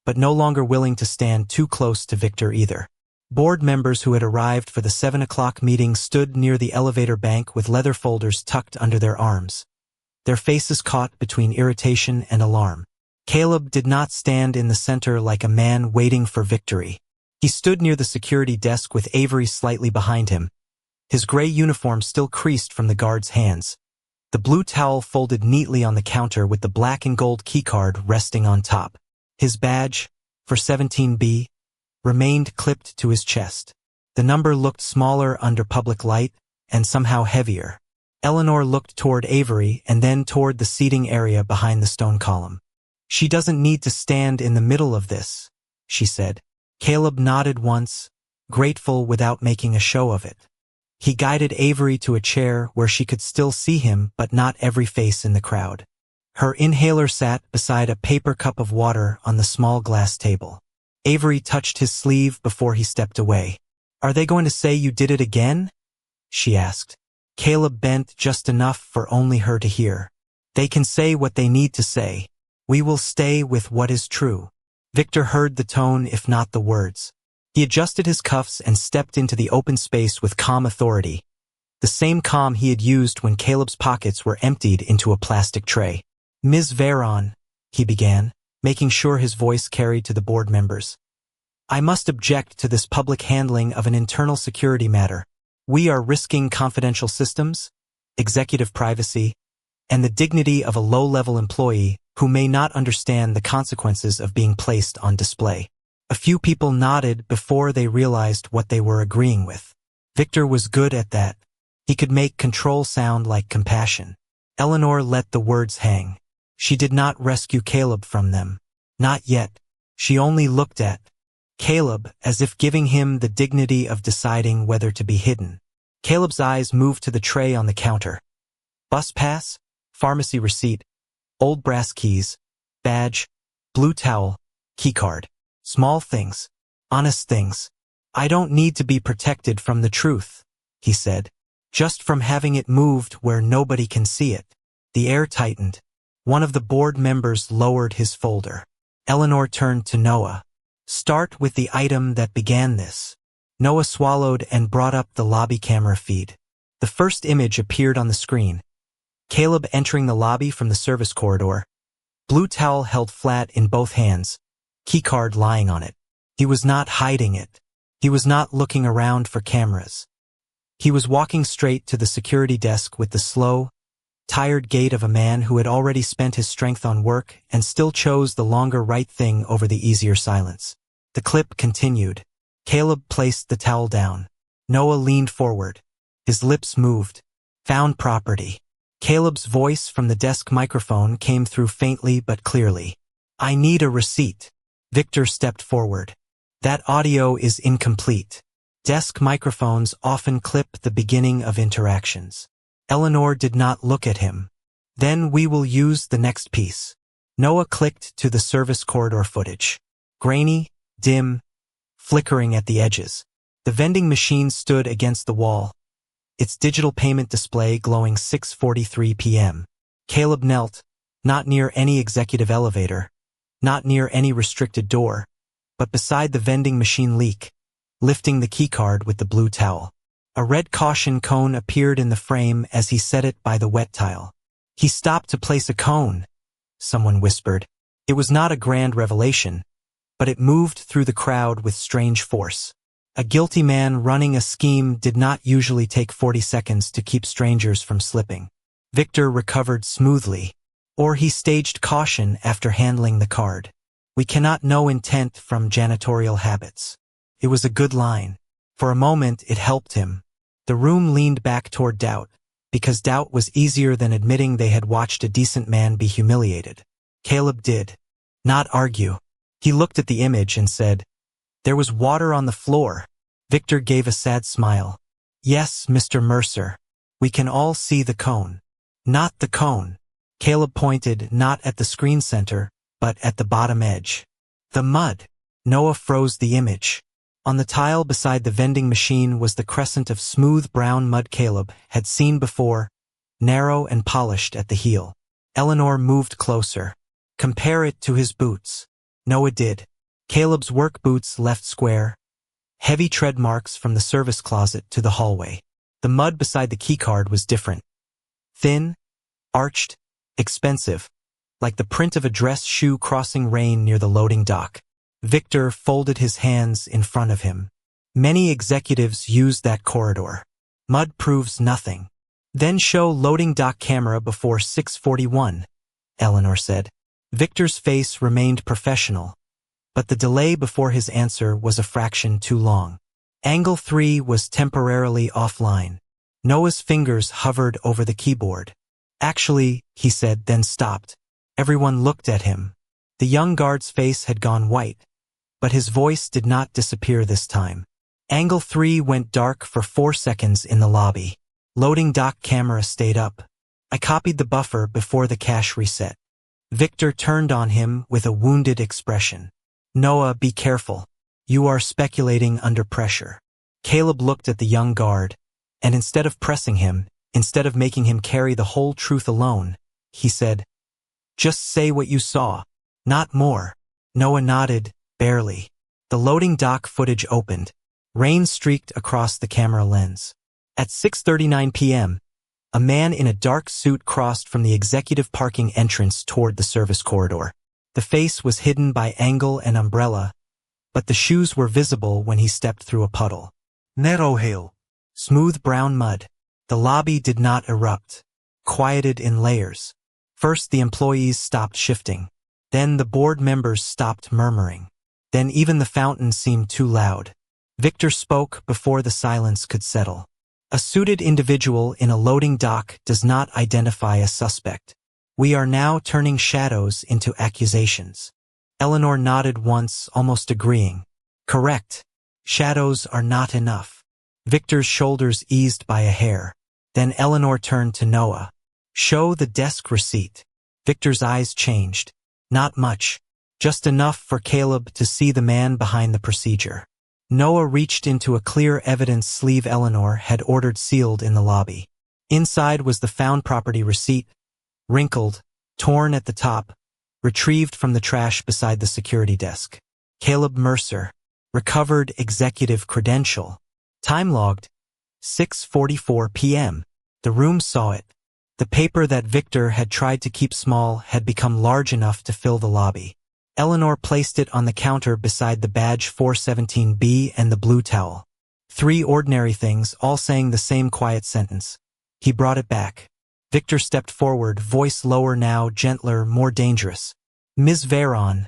but no longer willing to stand too close to Victor either. Board members who had arrived for the 7 o'clock meeting stood near the elevator bank with leather folders tucked under their arms, their faces caught between irritation and alarm. Caleb did not stand in the center like a man waiting for victory. He stood near the security desk with Avery slightly behind him, his gray uniform still creased from the guard's hands, the blue towel folded neatly on the counter with the black and gold keycard resting on top. His badge, for 17B, remained clipped to his chest. The number looked smaller under public light, and somehow heavier. Eleanor looked toward Avery and then toward the seating area behind the stone column. She doesn't need to stand in the middle of this, she said. Caleb nodded once, grateful without making a show of it. He guided Avery to a chair where she could still see him but not every face in the crowd. Her inhaler sat beside a paper cup of water on the small glass table. Avery touched his sleeve before he stepped away. Are they going to say you did it again? She asked. Caleb bent just enough for only her to hear. They can say what they need to say. We will stay with what is true. Victor heard the tone if not the words. He adjusted his cuffs and stepped into the open space with calm authority. The same calm he had used when Caleb's pockets were emptied into a plastic tray. Ms. Veron, he began, making sure his voice carried to the board members. I must object to this public handling of an internal security matter. We are risking confidential systems, executive privacy, and the dignity of a low-level employee who may not understand the consequences of being placed on display. A few people nodded before they realized what they were agreeing with. Victor was good at that. He could make control sound like compassion. Eleanor let the words hang. She did not rescue Caleb from them. Not yet. She only looked at Caleb as if giving him the dignity of deciding whether to be hidden. Caleb's eyes moved to the tray on the counter. Bus pass, pharmacy receipt, old brass keys, badge, blue towel, keycard. Small things. Honest things. I don't need to be protected from the truth, he said. Just from having it moved where nobody can see it. The air tightened. One of the board members lowered his folder. Eleanor turned to Noah. Start with the item that began this. Noah swallowed and brought up the lobby camera feed. The first image appeared on the screen. Caleb entering the lobby from the service corridor. Blue towel held flat in both hands. Keycard lying on it. He was not hiding it. He was not looking around for cameras. He was walking straight to the security desk with the slow, tired gait of a man who had already spent his strength on work and still chose the longer right thing over the easier silence. The clip continued. Caleb placed the towel down. Noah leaned forward. His lips moved. Found property. Caleb's voice from the desk microphone came through faintly but clearly. I need a receipt. Victor stepped forward. That audio is incomplete. Desk microphones often clip the beginning of interactions. Eleanor did not look at him. Then we will use the next piece. Noah clicked to the service corridor footage. Grainy, dim, flickering at the edges. The vending machine stood against the wall, its digital payment display glowing 6:43 p.m. Caleb knelt, not near any executive elevator, not near any restricted door, but beside the vending machine leak, lifting the keycard with the blue towel. A red caution cone appeared in the frame as he set it by the wet tile. He stopped to place a cone, someone whispered. It was not a grand revelation, but it moved through the crowd with strange force. A guilty man running a scheme did not usually take 40 seconds to keep strangers from slipping. Victor recovered smoothly, or he staged caution after handling the card. We cannot know intent from janitorial habits. It was a good line. For a moment, it helped him. The room leaned back toward doubt, because doubt was easier than admitting they had watched a decent man be humiliated. Caleb did not argue. He looked at the image and said, There was water on the floor. Victor gave a sad smile. Yes, Mr. Mercer. We can all see the cone. Not the cone. Caleb pointed not at the screen center, but at the bottom edge. The mud. Noah froze the image. On the tile beside the vending machine was the crescent of smooth brown mud Caleb had seen before, narrow and polished at the heel. Eleanor moved closer. Compare it to his boots. Noah did. Caleb's work boots left square, heavy tread marks from the service closet to the hallway. The mud beside the keycard was different. Thin, arched, expensive, like the print of a dress shoe crossing rain near the loading dock. Victor folded his hands in front of him. Many executives use that corridor. Mud proves nothing. Then show loading dock camera before 6:41, Eleanor said. Victor's face remained professional, but the delay before his answer was a fraction too long. Angle 3 was temporarily offline. Noah's fingers hovered over the keyboard. Actually, he said, then stopped. Everyone looked at him. The young guard's face had gone white, but his voice did not disappear this time. Angle 3 went dark for 4 seconds in the lobby. Loading dock camera stayed up. I copied the buffer before the cache reset. Victor turned on him with a wounded expression. Noah, be careful. You are speculating under pressure. Caleb looked at the young guard, and instead of pressing him, instead of making him carry the whole truth alone, he said, "Just say what you saw. Not more." Noah nodded, barely. The loading dock footage opened. Rain streaked across the camera lens. At 6:39 p.m., a man in a dark suit crossed from the executive parking entrance toward the service corridor. The face was hidden by angle and umbrella, but the shoes were visible when he stepped through a puddle. Narrow hill. Smooth brown mud. The lobby did not erupt, quieted in layers. First the employees stopped shifting. Then the board members stopped murmuring. Then even the fountain seemed too loud. Victor spoke before the silence could settle. A suited individual in a loading dock does not identify a suspect. We are now turning shadows into accusations. Eleanor nodded once, almost agreeing. Correct. Shadows are not enough. Victor's shoulders eased by a hair. Then Eleanor turned to Noah. Show the desk receipt. Victor's eyes changed. Not much. Just enough for Caleb to see the man behind the procedure. Noah reached into a clear evidence sleeve Eleanor had ordered sealed in the lobby. Inside was the found property receipt, wrinkled, torn at the top, retrieved from the trash beside the security desk. Caleb Mercer, recovered executive credential. Time logged, 6:44 p.m. The room saw it. The paper that Victor had tried to keep small had become large enough to fill the lobby. Eleanor placed it on the counter beside the badge 417B and the blue towel. 3 ordinary things, all saying the same quiet sentence. He brought it back. Victor stepped forward, voice lower now, gentler, more dangerous. Ms. Veyron,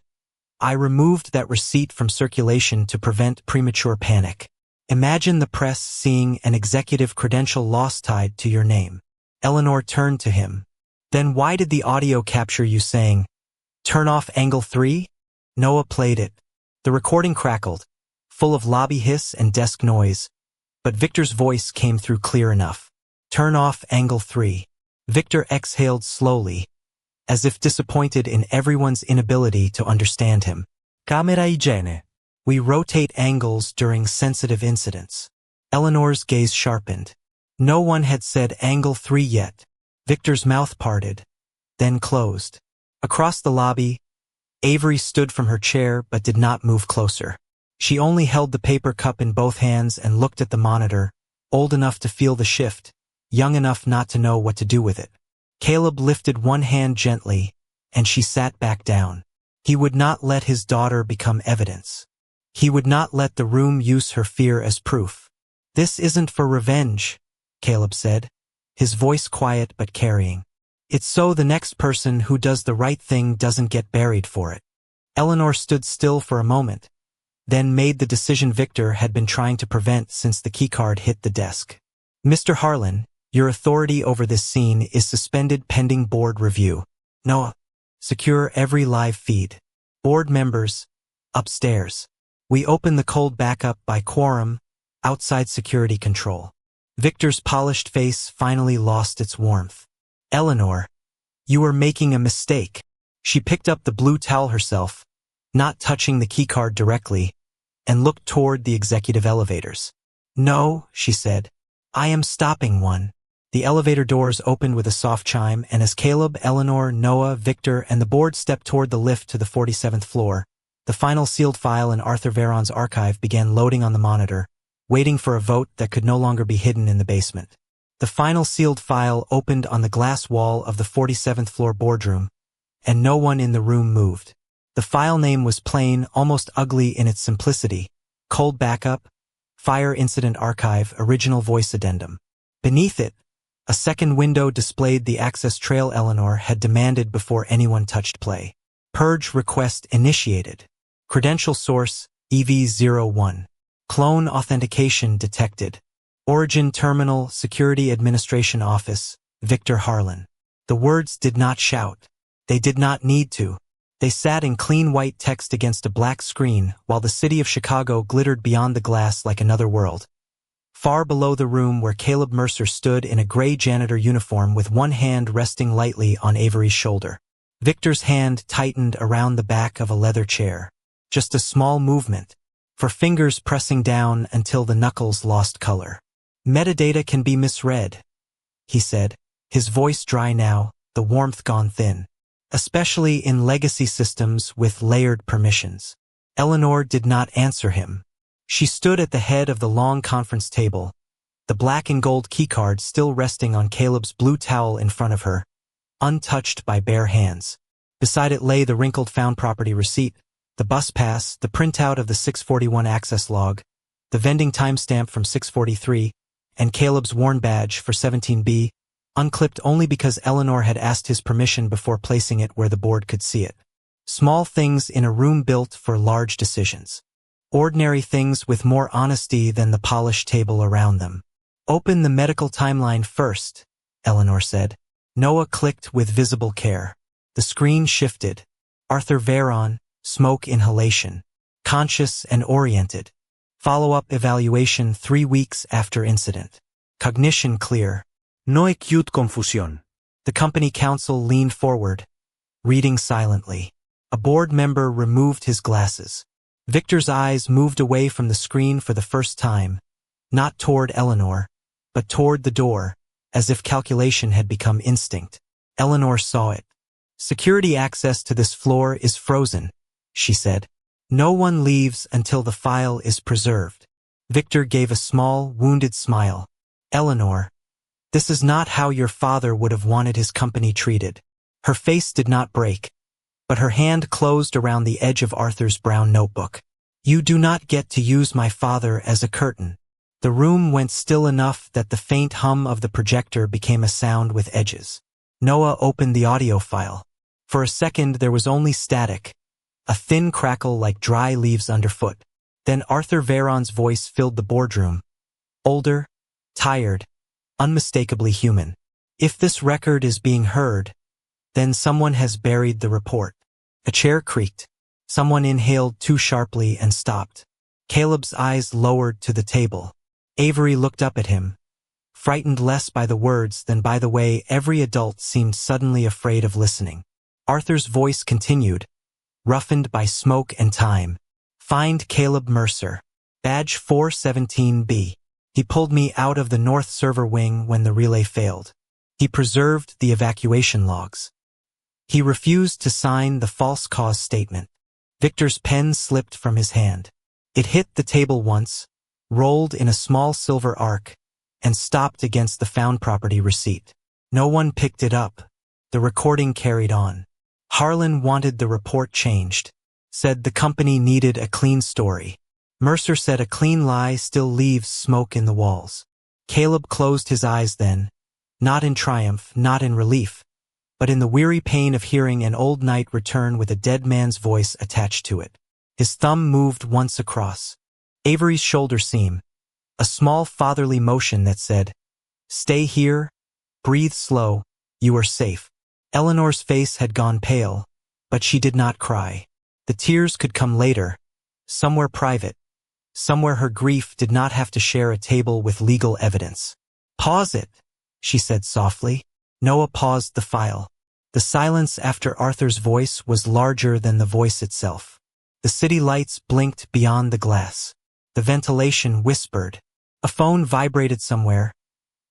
I removed that receipt from circulation to prevent premature panic. Imagine the press seeing an executive credential lost tied to your name. Eleanor turned to him. Then why did the audio capture you saying, "Turn off angle 3? Noah played it. The recording crackled, full of lobby hiss and desk noise, but Victor's voice came through clear enough. Turn off angle 3. Victor exhaled slowly, as if disappointed in everyone's inability to understand him. Camera igiene. We rotate angles during sensitive incidents. Eleanor's gaze sharpened. No one had said angle 3 yet. Victor's mouth parted, then closed. Across the lobby, Avery stood from her chair but did not move closer. She only held the paper cup in both hands and looked at the monitor, old enough to feel the shift, young enough not to know what to do with it. Caleb lifted one hand gently, and she sat back down. He would not let his daughter become evidence. He would not let the room use her fear as proof. This isn't for revenge, Caleb said, his voice quiet but carrying. It's so the next person who does the right thing doesn't get buried for it. Eleanor stood still for a moment, then made the decision Victor had been trying to prevent since the keycard hit the desk. Mr. Harlan, your authority over this scene is suspended pending board review. Noah, secure every live feed. Board members, upstairs. We open the cold backup by quorum, outside security control. Victor's polished face finally lost its warmth. Eleanor, you are making a mistake. She picked up the blue towel herself, not touching the keycard directly, and looked toward the executive elevators. No, she said. I am stopping one. The elevator doors opened with a soft chime, and as Caleb, Eleanor, Noah, Victor, and the board stepped toward the lift to the 47th floor, the final sealed file in Arthur Veyron's archive began loading on the monitor, waiting for a vote that could no longer be hidden in the basement. The final sealed file opened on the glass wall of the 47th floor boardroom, and no one in the room moved. The file name was plain, almost ugly in its simplicity. Cold backup, Fire Incident Archive, Original Voice Addendum. Beneath it, a second window displayed the access trail Eleanor had demanded before anyone touched play. Purge request initiated. Credential source, EV01. Clone authentication detected. Origin Terminal, Security Administration Office, Victor Harlan. The words did not shout. They did not need to. They sat in clean white text against a black screen while the city of Chicago glittered beyond the glass like another world. Far below the room where Caleb Mercer stood in a gray janitor uniform with one hand resting lightly on Avery's shoulder. Victor's hand tightened around the back of a leather chair. just a small movement, for fingers pressing down until the knuckles lost color. Metadata can be misread, he said, his voice dry now, the warmth gone thin. Especially in legacy systems with layered permissions. Eleanor did not answer him. She stood at the head of the long conference table, the black and gold keycard still resting on Caleb's blue towel in front of her, untouched by bare hands. Beside it lay the wrinkled found property receipt, the bus pass, the printout of the 641 access log, the vending timestamp from 643, and Caleb's worn badge for 17B, unclipped only because Eleanor had asked his permission before placing it where the board could see it. Small things in a room built for large decisions. Ordinary things with more honesty than the polished table around them. Open the medical timeline first, Eleanor said. Noah clicked with visible care. The screen shifted. Arthur Veron, smoke inhalation. Conscious and oriented. Follow-up evaluation 3 weeks after incident. Cognition clear. No acute confusión. The company counsel leaned forward, reading silently. A board member removed his glasses. Victor's eyes moved away from the screen for the first time, not toward Eleanor, but toward the door, as if calculation had become instinct. Eleanor saw it. Security access to this floor is frozen, she said. No one leaves until the file is preserved. Victor gave a small, wounded smile. Eleanor, this is not how your father would have wanted his company treated. Her face did not break, but her hand closed around the edge of Arthur's brown notebook. You do not get to use my father as a curtain. The room went still enough that the faint hum of the projector became a sound with edges. Noah opened the audio file. For a second there was only static, a thin crackle like dry leaves underfoot. Then Arthur Veron's voice filled the boardroom. Older, tired, unmistakably human. If this record is being heard, then someone has buried the report. A chair creaked. Someone inhaled too sharply and stopped. Caleb's eyes lowered to the table. Avery looked up at him, frightened less by the words than by the way every adult seemed suddenly afraid of listening. Arthur's voice continued, roughened by smoke and time. Find Caleb Mercer. Badge 417B. He pulled me out of the north server wing when the relay failed. He preserved the evacuation logs. He refused to sign the false cause statement. Victor's pen slipped from his hand. It hit the table once, rolled in a small silver arc, and stopped against the found property receipt. No one picked it up. The recording carried on. Harlan wanted the report changed. Said the company needed a clean story. Mercer said a clean lie still leaves smoke in the walls. Caleb closed his eyes then, not in triumph, not in relief, but in the weary pain of hearing an old night return with a dead man's voice attached to it. His thumb moved once across Avery's shoulder seam, a small fatherly motion that said, "Stay here, breathe slow, you are safe." Eleanor's face had gone pale, but she did not cry. The tears could come later, somewhere private, somewhere her grief did not have to share a table with legal evidence. Pause it, she said softly. Noah paused the file. The silence after Arthur's voice was larger than the voice itself. The city lights blinked beyond the glass. The ventilation whispered. A phone vibrated somewhere,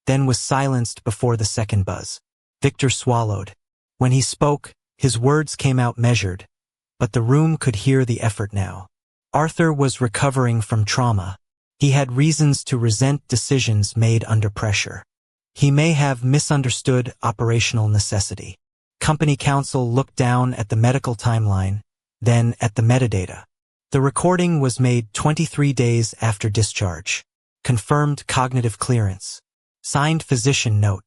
then was silenced before the second buzz. Victor swallowed. When he spoke, his words came out measured, but the room could hear the effort now. Arthur was recovering from trauma. He had reasons to resent decisions made under pressure. He may have misunderstood operational necessity. Company counsel looked down at the medical timeline, then at the metadata. The recording was made 23 days after discharge. Confirmed cognitive clearance. Signed physician note.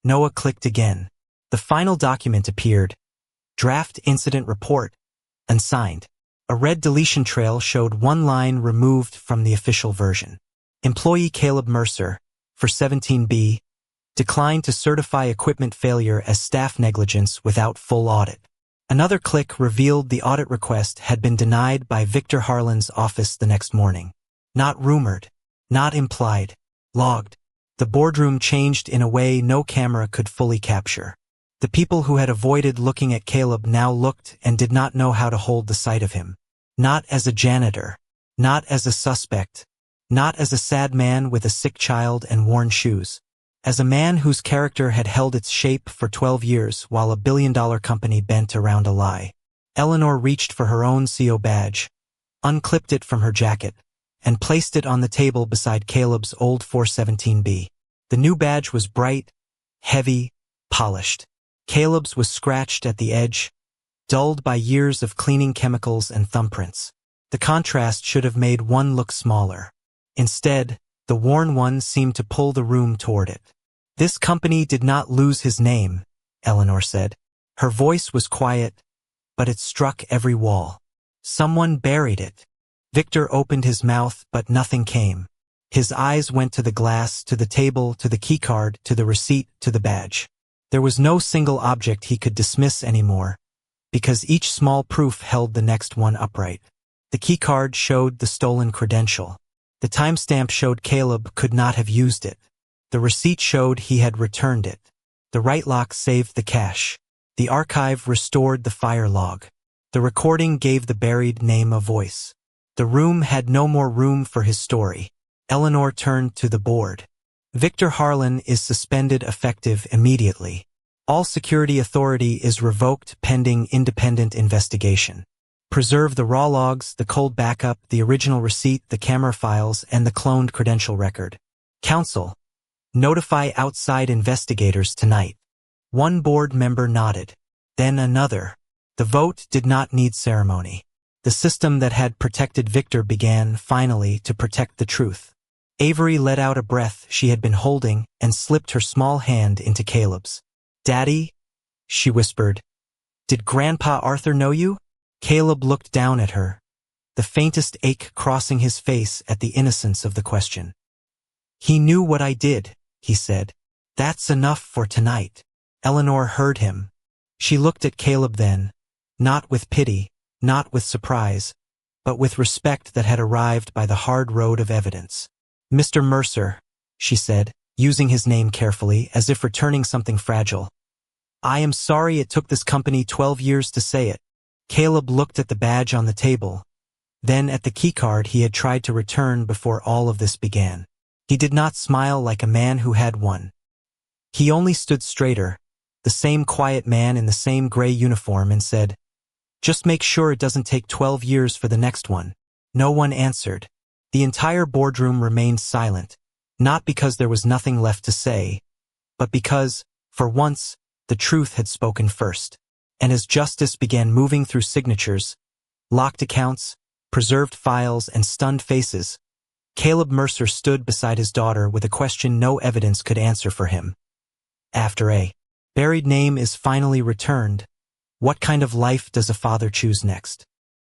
Noah clicked again. The final document appeared. Draft incident report. Unsigned. A red deletion trail showed one line removed from the official version. Employee Caleb Mercer, for 17B, declined to certify equipment failure as staff negligence without full audit. Another click revealed the audit request had been denied by Victor Harlan's office the next morning. Not rumored, not implied, logged. The boardroom changed in a way no camera could fully capture. The people who had avoided looking at Caleb now looked and did not know how to hold the sight of him. Not as a janitor. Not as a suspect. Not as a sad man with a sick child and worn shoes. As a man whose character had held its shape for 12 years while a billion-dollar company bent around a lie. Eleanor reached for her own CO badge, unclipped it from her jacket, and placed it on the table beside Caleb's old 417B. The new badge was bright, heavy, polished. Caleb's was scratched at the edge, dulled by years of cleaning chemicals and thumbprints. The contrast should have made one look smaller. Instead, the worn one seemed to pull the room toward it. This company did not lose his name, Eleanor said. Her voice was quiet, but it struck every wall. Someone buried it. Victor opened his mouth, but nothing came. His eyes went to the glass, to the table, to the keycard, to the receipt, to the badge. There was no single object he could dismiss anymore, because each small proof held the next one upright. The keycard showed the stolen credential. The timestamp showed Caleb could not have used it. The receipt showed he had returned it. The write lock saved the cache. The archive restored the fire log. The recording gave the buried name a voice. The room had no more room for his story. Eleanor turned to the board. Victor Harlan is suspended effective immediately. All security authority is revoked pending independent investigation. Preserve the raw logs, the cold backup, the original receipt, the camera files, and the cloned credential record. Council, notify outside investigators tonight. One board member nodded. Then another. The vote did not need ceremony. The system that had protected Victor began, finally, to protect the truth. Avery let out a breath she had been holding and slipped her small hand into Caleb's. "Daddy?" she whispered. "Did Grandpa Arthur know you?" Caleb looked down at her, the faintest ache crossing his face at the innocence of the question. "He knew what I did," he said. "That's enough for tonight." Eleanor heard him. She looked at Caleb then, not with pity, not with surprise, but with respect that had arrived by the hard road of evidence. "Mr. Mercer," she said, using his name carefully, as if returning something fragile. "I am sorry it took this company 12 years to say it." Caleb looked at the badge on the table, then at the keycard he had tried to return before all of this began. He did not smile like a man who had won. He only stood straighter, the same quiet man in the same gray uniform, and said, "Just make sure it doesn't take 12 years for the next one." No one answered. The entire boardroom remained silent, not because there was nothing left to say, but because, for once, the truth had spoken first. And as justice began moving through signatures, locked accounts, preserved files, and stunned faces, Caleb Mercer stood beside his daughter with a question no evidence could answer for him. After a buried name is finally returned, what kind of life does a father choose next?